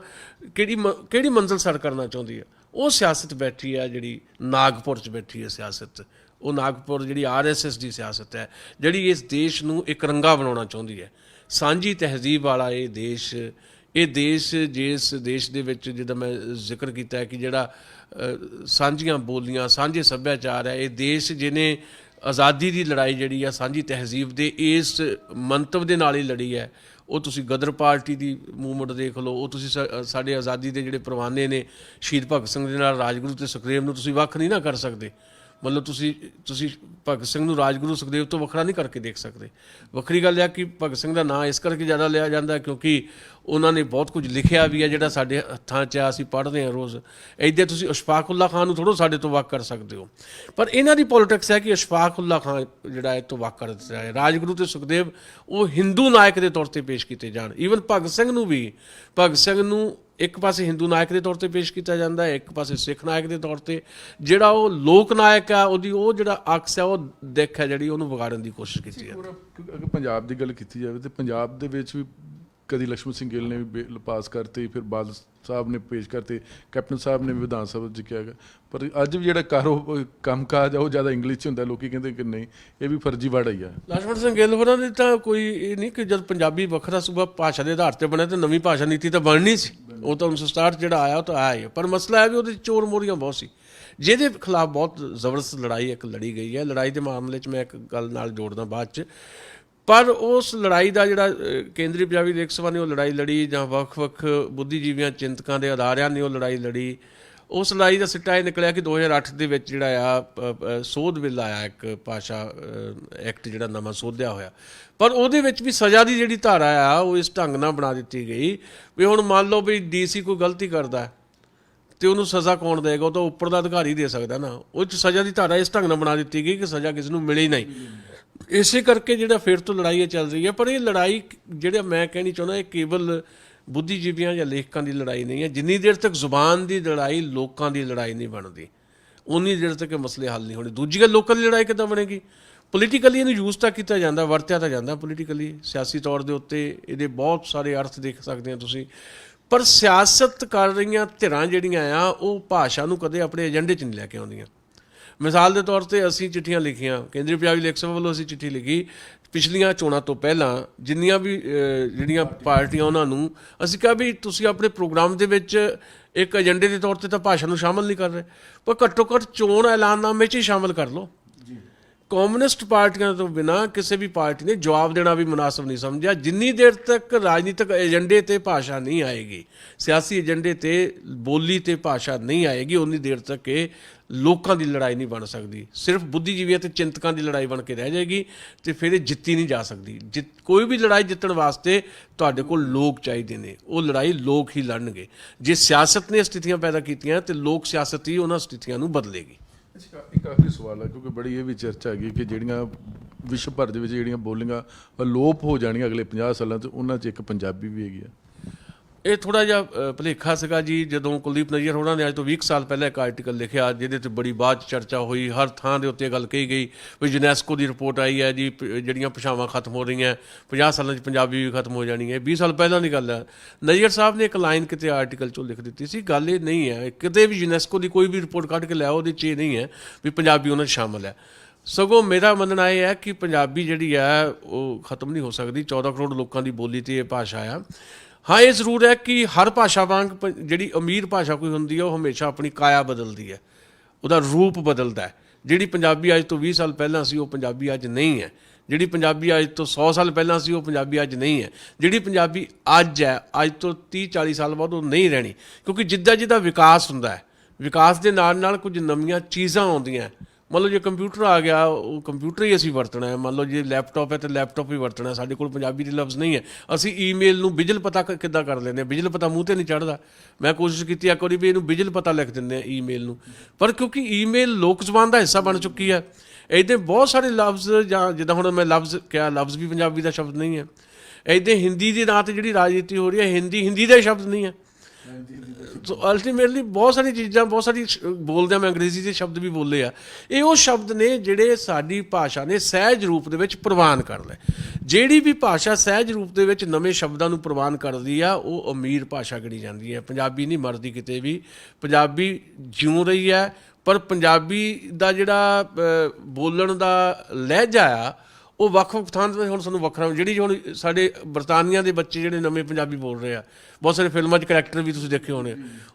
ਕਿਹੜੀ ਮੰਜ਼ਿਲ ਸਰ ਕਰਨਾ ਚਾਹੁੰਦੀ ਹੈ। ਉਹ ਸਿਆਸਤ ਬੈਠੀ ਹੈ ਜਿਹੜੀ ਨਾਗਪੁਰ 'ਚ ਬੈਠੀ ਹੈ ਸਿਆਸਤ। ਉਹ ਨਾਗਪੁਰ ਜਿਹੜੀ RSS ਦੀ ਸਿਆਸਤ ਹੈ, ਜਿਹੜੀ ਇਸ ਦੇਸ਼ ਨੂੰ ਇੱਕ ਰੰਗਾ ਬਣਾਉਣਾ ਚਾਹੁੰਦੀ ਹੈ। ਸਾਂਝੀ ਤਹਿਜ਼ੀਬ ਵਾਲਾ ਇਹ ਦੇਸ਼ ਜਿਸ ਦੇਸ਼ ਦੇ ਵਿੱਚ, ਜਿੱਦਾਂ ਮੈਂ ਜ਼ਿਕਰ ਕੀਤਾ ਕਿ ਜਿਹੜਾ ਸਾਂਝੀਆਂ ਬੋਲੀਆਂ, ਸਾਂਝੇ ਸੱਭਿਆਚਾਰ ਹੈ, ਇਹ ਦੇਸ਼ ਜਿਹਨੇ ਆਜ਼ਾਦੀ ਦੀ ਲੜਾਈ ਜਿਹੜੀ ਆ ਸਾਂਝੀ ਤਹਿਜ਼ੀਬ ਦੇ ਇਸ ਮੰਤਵ ਦੇ ਨਾਲ ਹੀ ਲੜੀ ਹੈ। ਉਹ ਤੁਸੀਂ ਗਦਰ ਪਾਰਟੀ ਦੀ ਮੂਵਮੈਂਟ ਦੇਖ ਲਓ, ਉਹ ਤੁਸੀਂ ਸਾਡੇ ਆਜ਼ਾਦੀ ਦੇ ਜਿਹੜੇ ਪ੍ਰਵਾਨੇ ਨੇ, ਸ਼ਹੀਦ ਭਗਤ ਸਿੰਘ ਦੇ ਨਾਲ ਰਾਜਗੁਰੂ ਤੇ ਸੁਖਦੇਵ ਨੂੰ ਤੁਸੀਂ ਵੱਖ ਨਹੀਂ ਨਾ ਕਰ ਸਕਦੇ। ਮਤਲਬ ਤੁਸੀਂ ਭਗਤ ਸਿੰਘ ਨੂੰ ਰਾਜਗੁਰੂ ਸੁਖਦੇਵ ਤੋਂ ਵੱਖਰਾ ਨਹੀਂ ਕਰਕੇ ਦੇਖ ਸਕਦੇ। ਵੱਖਰੀ ਗੱਲ ਇਹ ਕਿ ਭਗਤ ਸਿੰਘ ਦਾ ਨਾਂ ਇਸ ਕਰਕੇ ਜ਼ਿਆਦਾ ਲਿਆ ਜਾਂਦਾ ਕਿਉਂਕਿ ਉਹਨਾਂ ਨੇ ਬਹੁਤ ਕੁਝ ਲਿਖਿਆ ਵੀ ਹੈ ਜਿਹੜਾ ਸਾਡੇ ਹੱਥਾਂ 'ਚ ਆ, ਅਸੀਂ ਪੜ੍ਹਦੇ ਹਾਂ ਰੋਜ਼। ਇੱਦਾਂ ਤੁਸੀਂ ਅਸ਼ਫਾਕ ਉੱਲਾ ਖਾਨ ਨੂੰ ਥੋੜ੍ਹਾ ਸਾਡੇ ਤੋਂ ਵੱਖ ਕਰ ਸਕਦੇ ਹੋ। ਪਰ ਇਹਨਾਂ ਦੀ ਪੋਲੀਟਿਕਸ ਹੈ ਕਿ ਅਸ਼ਫਾਕ ਉੱਲਾ ਖਾਨ ਜਿਹੜਾ ਇਹ ਤੋਂ ਵੱਖ ਕਰ ਦਿੱਤਾ ਹੈ। ਰਾਜਗੁਰੂ ਤੇ ਸੁਖਦੇਵ ਉਹ ਹਿੰਦੂ ਨਾਇਕ ਦੇ ਤੌਰ 'ਤੇ ਪੇਸ਼ ਕੀਤੇ ਜਾਣ। ਈਵਨ ਭਗਤ ਸਿੰਘ ਨੂੰ ਇੱਕ ਪਾਸੇ ਹਿੰਦੂ ਨਾਇਕ ਦੇ ਤੌਰ 'ਤੇ ਪੇਸ਼ ਕੀਤਾ ਜਾਂਦਾ ਹੈ, ਇੱਕ ਪਾਸੇ ਸਿੱਖ ਨਾਇਕ ਦੇ ਤੌਰ 'ਤੇ। ਜਿਹੜਾ ਉਹ ਲੋਕ ਨਾਇਕ ਆ, ਉਹਦੀ ਉਹ ਜਿਹੜਾ ਅਕਸ ਹੈ, ਉਹ ਦਿੱਖ ਹੈ ਜਿਹੜੀ, ਉਹਨੂੰ ਵਿਗਾੜਨ ਦੀ ਕੋਸ਼ਿਸ਼ ਕੀਤੀ ਹੈ। ਅਗਰ ਪੰਜਾਬ ਦੀ ਗੱਲ ਕੀਤੀ ਜਾਵੇ ਤਾਂ ਪੰਜਾਬ ਦੇ ਵਿੱਚ ਵੀ ਕਦੀ ਲక్ష్ਮਣ ਸਿੰਘ ਗਿੱਲ ਨੇ ਵੀ ਬਿੱਲ ਪਾਸ ਕਰਤੇ, ਫਿਰ ਬਾਦਲ ਸਾਹਿਬ ਨੇ ਪੇਸ਼ ਕਰਤੇ, ਕੈਪਟਨ ਸਾਹਿਬ ਨੇ ਵੀ ਵਿਧਾਨ ਸਭਾ 'ਚ ਕਿਹਾ ਗਿਆ। ਪਰ ਅੱਜ ਵੀ ਜਿਹੜਾ ਕੰਮਕਾਜ ਆ ਉਹ ਜ਼ਿਆਦਾ ਇੰਗਲਿਸ਼ 'ਚ ਹੁੰਦਾ। ਲੋਕੀ ਕਹਿੰਦੇ ਕਿ ਨਹੀਂ, ਇਹ ਵੀ ਫਰਜ਼ੀਵਾੜਾ ਹੀ ਆ। ਲక్ష్మణ ਸਿੰਘ ਗਿੱਲ ਹੋਰਾਂ ਦੀ ਤਾਂ ਕੋਈ ਇਹ ਨਹੀਂ ਕਿ ਜਦ ਪੰਜਾਬੀ ਵੱਖਰਾ ਸੂਬਾ ਭਾਸ਼ਾ ਦੇ ਆਧਾਰ 'ਤੇ ਬਣਿਆ ਤਾਂ ਨਵੀਂ ਭਾਸ਼ਾ ਨੀਤੀ ਤਾਂ ਬਣਨੀ ਸੀ। ਉਹ ਤਾਂ 1967 ਜਿਹੜਾ ਆਇਆ ਉਹ ਤਾਂ ਆਇਆ ਹੀ। ਪਰ ਮਸਲਾ ਹੈ ਵੀ ਉਹਦੇ ਚੋਰ ਮੋਰੀਆਂ ਬਹੁਤ ਸੀ, ਜਿਹਦੇ ਖਿਲਾਫ ਬਹੁਤ ਜ਼ਬਰਦਸਤ ਲੜਾਈ ਇੱਕ ਲੜੀ ਗਈ ਹੈ। ਲੜਾਈ ਦੇ ਮਾਮਲੇ 'ਚ ਮੈਂ ਇੱਕ ਗੱਲ ਨਾਲ ਜੋੜਦਾ ਬਾਅਦ 'ਚ। ਪਰ ਉਸ ਲੜਾਈ ਦਾ ਜਿਹੜਾ ਕੇਂਦਰੀ ਪੰਜਾਬੀ ਲੇਖ ਸਭਾ ਨੇ ਉਹ ਲੜਾਈ ਲੜੀ, ਜਾਂ ਵੱਖ-ਵੱਖ ਬੁੱਧੀਜੀਵੀਆਂ ਚਿੰਤਕਾਂ ਦੇ ਅਦਾਰਿਆਂ ਨੇ ਉਹ ਲੜਾਈ ਲੜੀ, ਉਸ ਲੜਾਈ ਦਾ ਸਿੱਟਾ ਇਹ ਨਿਕਲਿਆ ਕਿ 2008 ਦੇ ਵਿੱਚ ਜਿਹੜਾ ਆ ਸੋਧ ਬਿੱਲ ਆਇਆ, ਇੱਕ ਭਾਸ਼ਾ ਐਕਟ ਜਿਹੜਾ ਨਵਾਂ ਸੋਧਿਆ ਹੋਇਆ। ਪਰ ਉਹਦੇ ਵਿੱਚ ਵੀ ਸਜ਼ਾ ਦੀ ਜਿਹੜੀ ਧਾਰਾ ਆ ਉਹ ਇਸ ਢੰਗ ਨਾਲ ਬਣਾ ਦਿੱਤੀ ਗਈ ਵੀ ਹੁਣ ਮੰਨ ਲਓ ਵੀ DC ਕੋਈ ਗਲਤੀ ਕਰਦਾ ਤੇ ਉਹਨੂੰ ਸਜ਼ਾ ਕੌਣ ਦੇਗਾ? ਉਹ ਤਾਂ ਉੱਪਰ ਦਾ ਅਧਿਕਾਰੀ ਦੇ ਸਕਦਾ ਨਾ। ਉਹ 'ਚ ਸਜ਼ਾ ਦੀ ਧਾਰਾ ਇਸ ਢੰਗ ਨਾਲ ਬਣਾ ਦਿੱਤੀ ਗਈ ਕਿ ਸਜ਼ਾ ਕਿਸੇ ਨੂੰ ਮਿਲੇ ਹੀ ਨਹੀਂ। ਇਸੇ ਕਰਕੇ ਜਿਹੜਾ ਫਿਰ ਤੋਂ ਲੜਾਈ ਚੱਲ ਰਹੀ ਹੈ। ਪਰ ਇਹ ਲੜਾਈ ਜਿਹੜਾ ਮੈਂ ਕਹਿਣੀ ਚਾਹੁੰਦਾ, ਇਹ ਕੇਵਲ ਬੁੱਧੀਜੀਵੀਆਂ ਜਾਂ ਲੇਖਕਾਂ ਦੀ ਲੜਾਈ ਨਹੀਂ ਹੈ। ਜਿੰਨੀ ਦੇਰ ਤੱਕ ਜ਼ੁਬਾਨ ਦੀ ਲੜਾਈ ਲੋਕਾਂ ਦੀ ਲੜਾਈ ਨਹੀਂ ਬਣਦੀ, ਉਨੀ ਦੇਰ ਤੱਕ ਇਹ ਮਸਲੇ ਹੱਲ ਨਹੀਂ ਹੋਣੇ। ਦੂਜੀ ਗੱਲ, ਲੋਕਾਂ ਦੀ ਲੜਾਈ ਕਿੱਦਾਂ ਬਣੇਗੀ? ਪੋਲੀਟੀਕਲੀ ਇਹਨੂੰ ਯੂਜ਼ ਤਾਂ ਕੀਤਾ ਜਾਂਦਾ, ਵਰਤਿਆ ਤਾਂ ਜਾਂਦਾ ਪੋਲੀਟੀਕਲੀ, ਸਿਆਸੀ ਤੌਰ ਦੇ ਉੱਤੇ ਇਹਦੇ ਬਹੁਤ ਸਾਰੇ ਅਰਥ ਦੇਖ ਸਕਦੇ ਹੋ ਤੁਸੀਂ। ਪਰ ਸਿਆਸਤ ਕਰ ਰਹੀਆਂ ਧਿਰਾਂ ਜਿਹੜੀਆਂ ਆ ਉਹ ਭਾਸ਼ਾ ਨੂੰ ਕਦੇ ਆਪਣੇ ਏਜੰਡੇ 'ਚ ਨਹੀਂ ਲੈ ਕੇ ਆਉਂਦੀਆਂ। ਮਿਸਾਲ ਦੇ ਤੌਰ 'ਤੇ ਅਸੀਂ ਚਿੱਠੀਆਂ ਲਿਖੀਆਂ, ਕੇਂਦਰੀ ਪੰਜਾਬੀ ਲੇਖ ਸਭਾ ਵੱਲੋਂ ਅਸੀਂ ਚਿੱਠੀ ਲਿਖੀ ਪਿਛਲੀਆਂ ਚੋਣਾਂ ਤੋਂ ਪਹਿਲਾਂ, ਜਿੰਨੀਆਂ ਵੀ ਜਿਹੜੀਆਂ ਪਾਰਟੀਆਂ ਉਹਨਾਂ ਨੂੰ ਅਸੀਂ ਕਿਹਾ ਵੀ ਤੁਸੀਂ ਆਪਣੇ ਪ੍ਰੋਗਰਾਮ ਦੇ ਵਿੱਚ ਇੱਕ ਏਜੰਡੇ ਦੇ ਤੌਰ 'ਤੇ ਤਾਂ ਭਾਸ਼ਾ ਨੂੰ ਸ਼ਾਮਲ ਨਹੀਂ ਕਰ ਰਹੇ, ਪਰ ਘੱਟੋ ਘੱਟ ਚੋਣ ਐਲਾਨਨਾਮੇ 'ਚ ਹੀ ਸ਼ਾਮਲ ਕਰ ਲਓ। ਕਮਿਊਨਿਸਟ ਪਾਰਟੀਆਂ ਤੋਂ ਬਿਨਾਂ ਕਿਸੇ ਵੀ ਪਾਰਟੀ ਨੇ ਜਵਾਬ ਦੇਣਾ ਵੀ ਮੁਨਾਸਬ ਨਹੀਂ ਸਮਝਿਆ। ਜਿੰਨੀ ਦੇਰ ਤੱਕ ਰਾਜਨੀਤਿਕ ਏਜੰਡੇ 'ਤੇ ਭਾਸ਼ਾ ਨਹੀਂ ਆਏਗੀ, ਸਿਆਸੀ ਏਜੰਡੇ 'ਤੇ ਬੋਲੀ 'ਤੇ ਭਾਸ਼ਾ ਨਹੀਂ ਆਏਗੀ, ਉਨੀ ਦੇਰ ਤੱਕ ਇਹ ਲੋਕਾਂ ਦੀ ਲੜਾਈ ਨਹੀਂ ਬਣ ਸਕਦੀ। ਸਿਰਫ ਬੁੱਧੀਜੀਵੀਆਂ ਤੇ ਚਿੰਤਕਾਂ ਦੀ ਲੜਾਈ ਬਣ ਕੇ ਰਹਿ ਜਾਏਗੀ ਤੇ ਫਿਰ ਇਹ ਜਿੱਤੀ ਨਹੀਂ ਜਾ ਸਕਦੀ। ਕੋਈ ਵੀ ਲੜਾਈ ਜਿੱਤਣ ਵਾਸਤੇ ਤੁਹਾਡੇ ਕੋਲ ਲੋਕ ਚਾਹੀਦੇ ਨੇ, ਉਹ ਲੜਾਈ ਲੋਕ ਹੀ ਲੜਨਗੇ। ਜੇ ਸਿਆਸਤ ਨੇ ਸਥਿਤੀਆਂ ਪੈਦਾ ਕੀਤੀਆਂ ਤੇ ਲੋਕ ਸਿਆਸਤ ਹੀ ਉਹਨਾਂ ਸਥਿਤੀਆਂ ਨੂੰ ਬਦਲੇਗੀ। ਇੱਕ ਆਖਰੀ ਸਵਾਲ ਹੈ, ਕਿਉਂਕਿ ਬੜੀ ਇਹ ਵੀ ਚਰਚਾ ਹੈਗੀ ਕਿ ਜਿਹੜੀਆਂ ਵਿਸ਼ਵ ਭਰ ਦੇ ਵਿੱਚ ਜਿਹੜੀਆਂ ਬੋਲੀਆਂ ਅਲੋਪ ਹੋ ਜਾਣੀਆਂ ਅਗਲੇ 50 ਸਾਲਾਂ 'ਚ, ਉਹਨਾਂ 'ਚ ਇੱਕ ਪੰਜਾਬੀ ਵੀ ਹੈਗੀ ਆ। ਇਹ ਥੋੜਾ ਜਿਹਾ ਭੁਲੇਖਾ ਸੀਗਾ ਜੀ। ਜਦੋਂ ਕੁਲਦੀਪ ਨਈਅਰ ਹੋਰਾਂ ਨੇ ਅੱਜ ਤੋਂ 20 ਸਾਲ ਪਹਿਲਾਂ ਇੱਕ ਆਰਟੀਕਲ ਲਿਖਿਆ ਜਿਹਦੇ ਤੇ ਬੜੀ ਬਾਅਦ 'ਚ ਚਰਚਾ ਹੋਈ, ਹਰ ਥਾਂ ਦੇ ਉੱਤੇ ਗੱਲ ਕਹੀ ਗਈ ਵੀ ਯੂਨੈਸਕੋ ਦੀ ਰਿਪੋਰਟ ਆਈ ਹੈ ਜੀ ਜਿਹੜੀਆਂ ਭਾਸ਼ਾਵਾਂ ਖਤਮ ਹੋ ਰਹੀਆਂ, 50 ਸਾਲਾਂ 'ਚ ਪੰਜਾਬੀ ਵੀ ਖਤਮ ਹੋ ਜਾਣੀ ਹੈ। 20 ਸਾਲ ਪਹਿਲਾਂ ਦੀ ਗੱਲ ਹੈ। ਨਈਅਰ ਸਾਹਿਬ ਨੇ ਇੱਕ ਲਾਈਨ ਕਿਤੇ ਆਰਟੀਕਲ 'ਚੋਂ ਲਿਖ ਦਿੱਤੀ ਸੀ, ਗੱਲ ਇਹ ਨਹੀਂ ਹੈ ਕਿਤੇ ਵੀ ਯੂਨੈਸਕੋ ਦੀ ਕੋਈ ਵੀ ਰਿਪੋਰਟ ਕੱਢ ਕੇ ਲਿਆਓ ਉਹਦੇ 'ਚ ਇਹ ਨਹੀਂ ਹੈ ਵੀ ਪੰਜਾਬੀ ਉਹਨਾਂ 'ਚ ਸ਼ਾਮਲ ਹੈ। ਸਗੋਂ ਮੇਰਾ ਮੰਨਣਾ ਇਹ ਹੈ ਕਿ ਪੰਜਾਬੀ ਜਿਹੜੀ ਹੈ ਉਹ ਖਤਮ ਨਹੀਂ ਹੋ ਸਕਦੀ। 14 ਕਰੋੜ ਲੋਕਾਂ ਦੀ ਬੋਲੀ ਤੇ ਇਹ ਭਾਸ਼ਾ ਆ। ਹਾਂ, ਇਹ ਜ਼ਰੂਰ ਹੈ ਕਿ ਹਰ ਭਾਸ਼ਾ ਵਾਂਗ ਜਿਹੜੀ ਅਮੀਰ ਭਾਸ਼ਾ ਕੋਈ ਹੁੰਦੀ ਹੈ ਉਹ ਹਮੇਸ਼ਾ ਆਪਣੀ ਕਾਇਆ ਬਦਲਦੀ ਹੈ, ਉਹਦਾ ਰੂਪ ਬਦਲਦਾ ਹੈ। ਜਿਹੜੀ ਪੰਜਾਬੀ ਅੱਜ ਤੋਂ 20 ਸਾਲ ਪਹਿਲਾਂ ਸੀ ਉਹ ਪੰਜਾਬੀ ਅੱਜ ਨਹੀਂ ਹੈ। ਜਿਹੜੀ ਪੰਜਾਬੀ ਅੱਜ ਤੋਂ 100 ਸਾਲ ਪਹਿਲਾਂ ਸੀ ਉਹ ਪੰਜਾਬੀ ਅੱਜ ਨਹੀਂ ਹੈ। ਜਿਹੜੀ ਪੰਜਾਬੀ ਅੱਜ ਹੈ ਅੱਜ ਤੋਂ 30-40 ਸਾਲ ਬਾਅਦ ਉਹ ਨਹੀਂ ਰਹਿਣੀ, ਕਿਉਂਕਿ ਜਿੱਦਾਂ ਜਿੱਦਾਂ ਵਿਕਾਸ ਹੁੰਦਾ ਹੈ, ਵਿਕਾਸ ਦੇ ਨਾਲ ਨਾਲ ਕੁਝ ਨਵੀਆਂ ਚੀਜ਼ਾਂ ਆਉਂਦੀਆਂ। ਮੰਨ ਲਓ ਜੇ ਕੰਪਿਊਟਰ ਆ ਗਿਆ, ਉਹ ਕੰਪਿਊਟਰ ਹੀ ਅਸੀਂ ਵਰਤਣਾ ਹੈ। ਮੰਨ ਲਓ ਜੇ ਲੈਪਟਾਪ ਹੈ ਤਾਂ ਲੈਪਟਾਪ ਹੀ ਵਰਤਣਾ। ਸਾਡੇ ਕੋਲ ਪੰਜਾਬੀ ਦੇ ਲਫ਼ਜ਼ ਨਹੀਂ ਹੈ। ਅਸੀਂ ਈਮੇਲ ਨੂੰ ਬਿਜਲ ਪਤਾ ਕਿੱਦਾਂ ਕਰ ਲੈਂਦੇ ਹਾਂ? ਬਿਜਲ ਪਤਾ ਮੂੰਹ 'ਤੇ ਨਹੀਂ ਚੜ੍ਹਦਾ। ਮੈਂ ਕੋਸ਼ਿਸ਼ ਕੀਤੀ ਇੱਕ ਵਾਰੀ ਵੀ ਇਹਨੂੰ ਬਿਜਲ ਪਤਾ ਲਿਖ ਦਿੰਦੇ ਹਾਂ ਈਮੇਲ ਨੂੰ, ਪਰ ਕਿਉਂਕਿ ਈਮੇਲ ਲੋਕ ਜ਼ੁਬਾਨ ਦਾ ਹਿੱਸਾ ਬਣ ਚੁੱਕੀ ਹੈ। ਇੱਦਾਂ ਬਹੁਤ ਸਾਰੇ ਲਫ਼ਜ਼, ਜਾਂ ਜਿੱਦਾਂ ਹੁਣ ਮੈਂ ਲਫ਼ਜ਼ ਕਿਹਾ, ਲਫ਼ਜ਼ ਵੀ ਪੰਜਾਬੀ ਦਾ ਸ਼ਬਦ ਨਹੀਂ ਹੈ। ਇੱਦਾਂ ਹਿੰਦੀ ਦੇ ਨਾਂ 'ਤੇ ਜਿਹੜੀ ਰਾਜਨੀਤੀ ਹੋ ਰਹੀ ਹੈ, ਹਿੰਦੀ ਦਾ ਸ਼ਬਦ ਨਹੀਂ ਹੈ। ਸੋ ਅਲਟੀਮੇਟਲੀ ਬਹੁਤ ਸਾਰੀ ਚੀਜ਼ਾਂ, ਬਹੁਤ ਸਾਰੀ ਬੋਲਦੇ ਮੈਂ ਅੰਗਰੇਜ਼ੀ ਦੇ ਸ਼ਬਦ ਵੀ ਬੋਲੇ ਆ। ਇਹ ਉਹ ਸ਼ਬਦ ਨੇ ਜਿਹੜੇ ਸਾਡੀ ਭਾਸ਼ਾ ਨੇ ਸਹਿਜ ਰੂਪ ਦੇ ਵਿੱਚ ਪ੍ਰਵਾਨ ਕਰ ਲਏ। ਜਿਹੜੀ ਵੀ ਭਾਸ਼ਾ ਸਹਿਜ ਰੂਪ ਦੇ ਵਿੱਚ ਨਵੇਂ ਸ਼ਬਦਾਂ ਨੂੰ ਪ੍ਰਵਾਨ ਕਰਦੀ ਆ ਉਹ ਅਮੀਰ ਭਾਸ਼ਾ ਗਿਣੀ ਜਾਂਦੀ ਹੈ। ਪੰਜਾਬੀ ਨਹੀਂ ਮਰਦੀ ਕਿਤੇ ਵੀ, ਪੰਜਾਬੀ ਜਿਉਂ ਰਹੀ ਹੈ। ਪਰ ਪੰਜਾਬੀ ਦਾ ਜਿਹੜਾ ਬੋਲਣ ਦਾ ਲਹਿਜਾ ਆ ਉਹ ਵੱਖ-ਵੱਖ ਥਾਂ 'ਤੇ ਹੁਣ ਸਾਨੂੰ ਵੱਖਰਾ, ਜਿਹੜੀ ਹੁਣ ਸਾਡੇ ਬਰਤਾਨੀਆ ਦੇ ਬੱਚੇ ਜਿਹੜੇ ਨਵੇਂ ਪੰਜਾਬੀ ਬੋਲ ਰਹੇ ਆ, ਬਹੁਤ ਸਾਰੇ ਫਿਲਮਾਂ 'ਚ ਕਰੈਕਟਰ ਵੀ ਤੁਸੀਂ ਦੇਖੇ ਹੋਣੇ,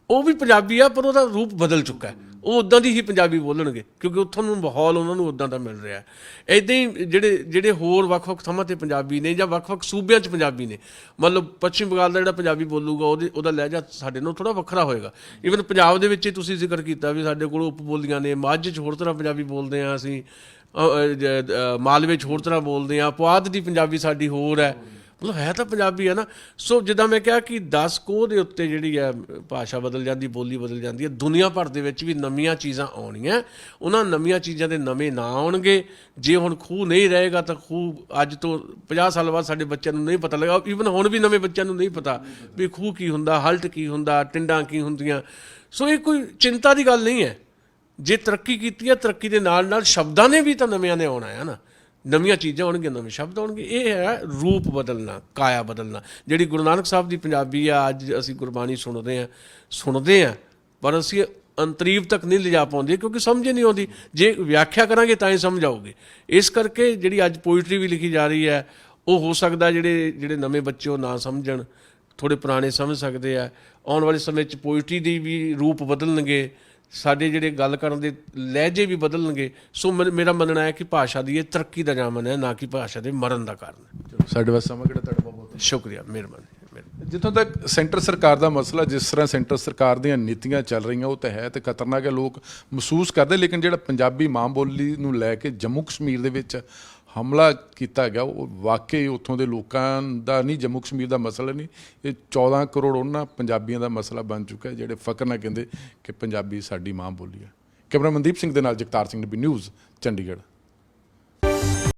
ਉਹ ਵੀ ਪੰਜਾਬੀ ਆ ਪਰ ਉਹਦਾ ਰੂਪ ਬਦਲ ਚੁੱਕਾ ਹੈ। ਉਹ ਉੱਦਾਂ ਦੀ ਹੀ ਪੰਜਾਬੀ ਬੋਲਣਗੇ ਕਿਉਂਕਿ ਉੱਥੋਂ ਨੂੰ ਮਾਹੌਲ ਉਹਨਾਂ ਨੂੰ ਉੱਦਾਂ ਦਾ ਮਿਲ ਰਿਹਾ। ਇੱਦਾਂ ਹੀ ਜਿਹੜੇ ਹੋਰ ਵੱਖ-ਵੱਖ ਥਾਵਾਂ 'ਤੇ ਪੰਜਾਬੀ ਨੇ ਜਾਂ ਵੱਖ-ਵੱਖ ਸੂਬਿਆਂ 'ਚ ਪੰਜਾਬੀ ਨੇ, ਮਤਲਬ ਪੱਛਮੀ ਬੰਗਾਲ ਦਾ ਜਿਹੜਾ ਪੰਜਾਬੀ ਬੋਲੂਗਾ ਉਹਦਾ ਲਹਿਜਾ ਸਾਡੇ ਨਾਲੋਂ ਥੋੜ੍ਹਾ ਵੱਖਰਾ ਹੋਏਗਾ। ਈਵਨ ਪੰਜਾਬ ਦੇ ਵਿੱਚ ਹੀ ਤੁਸੀਂ ਜ਼ਿਕਰ ਕੀਤਾ ਵੀ ਸਾਡੇ ਕੋਲ ਉਪ ਬੋਲੀਆਂ ਨੇ। ਮਾਝੇ 'ਚ ਹੋਰ ਤਰ੍ਹਾਂ ਪੰਜਾਬੀ ਬੋਲਦੇ ਹਾਂ ਅਸੀਂ, ਮਾਲਵੇ 'ਚ ਹੋਰ ਤਰ੍ਹਾਂ ਬੋਲਦੇ ਹਾਂ, ਪੁਆਧ ਦੀ ਪੰਜਾਬੀ ਸਾਡੀ ਹੋਰ ਹੈ। ਮਤਲਬ ਹੈ ਤਾਂ ਪੰਜਾਬੀ ਹੈ ਨਾ। ਸੋ ਜਿੱਦਾਂ ਮੈਂ ਕਿਹਾ ਕਿ 10 ਕੋਹ ਦੇ ਉੱਤੇ ਜਿਹੜੀ ਹੈ ਭਾਸ਼ਾ ਬਦਲ ਜਾਂਦੀ, ਬੋਲੀ ਬਦਲ ਜਾਂਦੀ ਹੈ। ਦੁਨੀਆ ਭਰ ਦੇ ਵਿੱਚ ਵੀ ਨਵੀਆਂ ਚੀਜ਼ਾਂ ਆਉਣੀਆਂ, ਉਹਨਾਂ ਨਵੀਆਂ ਚੀਜ਼ਾਂ ਦੇ ਨਵੇਂ ਨਾਂ ਆਉਣਗੇ। ਜੇ ਹੁਣ ਖੂਹ ਨਹੀਂ ਰਹੇਗਾ ਤਾਂ ਖੂਹ ਅੱਜ ਤੋਂ 50 ਸਾਲ ਬਾਅਦ ਸਾਡੇ ਬੱਚਿਆਂ ਨੂੰ ਨਹੀਂ ਪਤਾ ਲੱਗਾ। ਈਵਨ ਹੁਣ ਵੀ ਨਵੇਂ ਬੱਚਿਆਂ ਨੂੰ ਨਹੀਂ ਪਤਾ ਵੀ ਖੂਹ ਕੀ ਹੁੰਦਾ, ਹਲਟ ਕੀ ਹੁੰਦਾ, ਟਿੰਡਾਂ ਕੀ ਹੁੰਦੀਆਂ। ਸੋ ਇਹ ਕੋਈ ਚਿੰਤਾ ਦੀ ਗੱਲ ਨਹੀਂ ਹੈ। ਜੇ ਤਰੱਕੀ ਕੀਤੀ ਹੈ, ਤਰੱਕੀ ਦੇ ਨਾਲ ਨਾਲ ਸ਼ਬਦਾਂ ਨੇ ਵੀ ਤਾਂ ਨਵਿਆਂ ਨੇ ਆਉਣਾ ਹੈ ਨਾ। ਨਵੀਆਂ ਚੀਜ਼ਾਂ ਆਉਣਗੀਆਂ, ਨਵੇਂ ਸ਼ਬਦ ਆਉਣਗੇ। ਇਹ ਹੈ ਰੂਪ ਬਦਲਣਾ, ਕਾਇਆ ਬਦਲਣਾ। ਜਿਹੜੀ ਗੁਰੂ ਨਾਨਕ ਸਾਹਿਬ ਦੀ ਪੰਜਾਬੀ ਆ, ਅੱਜ ਅਸੀਂ ਗੁਰਬਾਣੀ ਸੁਣਦੇ ਹਾਂ ਪਰ ਅਸੀਂ ਅੰਤਰੀਵ ਤੱਕ ਨਹੀਂ ਲਿਜਾ ਪਾਉਂਦੇ ਕਿਉਂਕਿ ਸਮਝ ਨਹੀਂ ਆਉਂਦੀ। ਜੇ ਵਿਆਖਿਆ ਕਰਾਂਗੇ ਤਾਂ ਹੀ ਸਮਝ ਆਊਗੀ। ਇਸ ਕਰਕੇ ਜਿਹੜੀ ਅੱਜ ਪੋਇਟਰੀ ਵੀ ਲਿਖੀ ਜਾ ਰਹੀ ਹੈ, ਉਹ ਹੋ ਸਕਦਾ ਜਿਹੜੇ ਨਵੇਂ ਬੱਚੇ ਉਹ ਨਾ ਸਮਝਣ, ਥੋੜ੍ਹੇ ਪੁਰਾਣੇ ਸਮਝ ਸਕਦੇ ਆ। ਆਉਣ ਵਾਲੇ ਸਮੇਂ 'ਚ ਪੋਇਟਰੀ ਦੀ ਵੀ ਰੂਪ ਬਦਲਣਗੇ, ਸਾਡੇ ਜਿਹੜੇ ਗੱਲ ਕਰਨ ਦੇ ਲਹਿਜੇ ਵੀ ਬਦਲਣਗੇ। ਸੋ ਮੇਰਾ ਮੰਨਣਾ ਹੈ ਕਿ ਭਾਸ਼ਾ ਦੀ ਇਹ ਤਰੱਕੀ ਦਾ ਜਾਮਨ ਹੈ, ਨਾ ਕਿ ਭਾਸ਼ਾ ਦੇ ਮਰਨ ਦਾ ਕਾਰਨ। ਸਾਡੇ ਵਾਸਤੇ ਸਮਾਂ ਕਿਹੜਾ ਤੁਹਾਡਾ ਬਹੁਤ ਸ਼ੁਕਰੀਆ, ਮਿਹਰਬਾਨੀ। ਜਿੱਥੋਂ ਤੱਕ ਸੈਂਟਰ ਸਰਕਾਰ ਦਾ ਮਸਲਾ, ਜਿਸ ਤਰ੍ਹਾਂ ਸੈਂਟਰ ਸਰਕਾਰ ਦੀਆਂ ਨੀਤੀਆਂ ਚੱਲ ਰਹੀਆਂ ਉਹ ਤਾਂ ਹੈ ਤੇ ਖਤਰਨਾਕ ਹੈ, ਲੋਕ ਮਹਿਸੂਸ ਕਰਦੇ। ਲੇਕਿਨ ਜਿਹੜਾ ਪੰਜਾਬੀ ਮਾਂ ਬੋਲੀ ਨੂੰ ਲੈ ਕੇ ਜੰਮੂ ਕਸ਼ਮੀਰ ਦੇ ਵਿੱਚ ਹਮਲਾ ਕੀਤਾ ਗਿਆ, ਉਹ ਵਾਕਈ ਉੱਥੋਂ ਦੇ ਲੋਕਾਂ ਦਾ ਨਹੀਂ, ਜੰਮੂ ਕਸ਼ਮੀਰ ਦਾ ਮਸਲਾ ਨਹੀਂ, ਇਹ 14 ਕਰੋੜ ਉਹਨਾਂ ਪੰਜਾਬੀਆਂ ਦਾ ਮਸਲਾ ਬਣ ਚੁੱਕਾ ਹੈ ਜਿਹੜੇ ਫਕਰ ਨਾਲ ਕਹਿੰਦੇ ਕਿ ਪੰਜਾਬੀ ਸਾਡੀ ਮਾਂ ਬੋਲੀ ਹੈ। ਕੈਮਰਾ ਮਨਦੀਪ ਸਿੰਘ ਦੇ ਨਾਲ ਜਗਤਾਰ ਸਿੰਘ, ਨਿਊਜ਼ ਚੰਡੀਗੜ੍ਹ।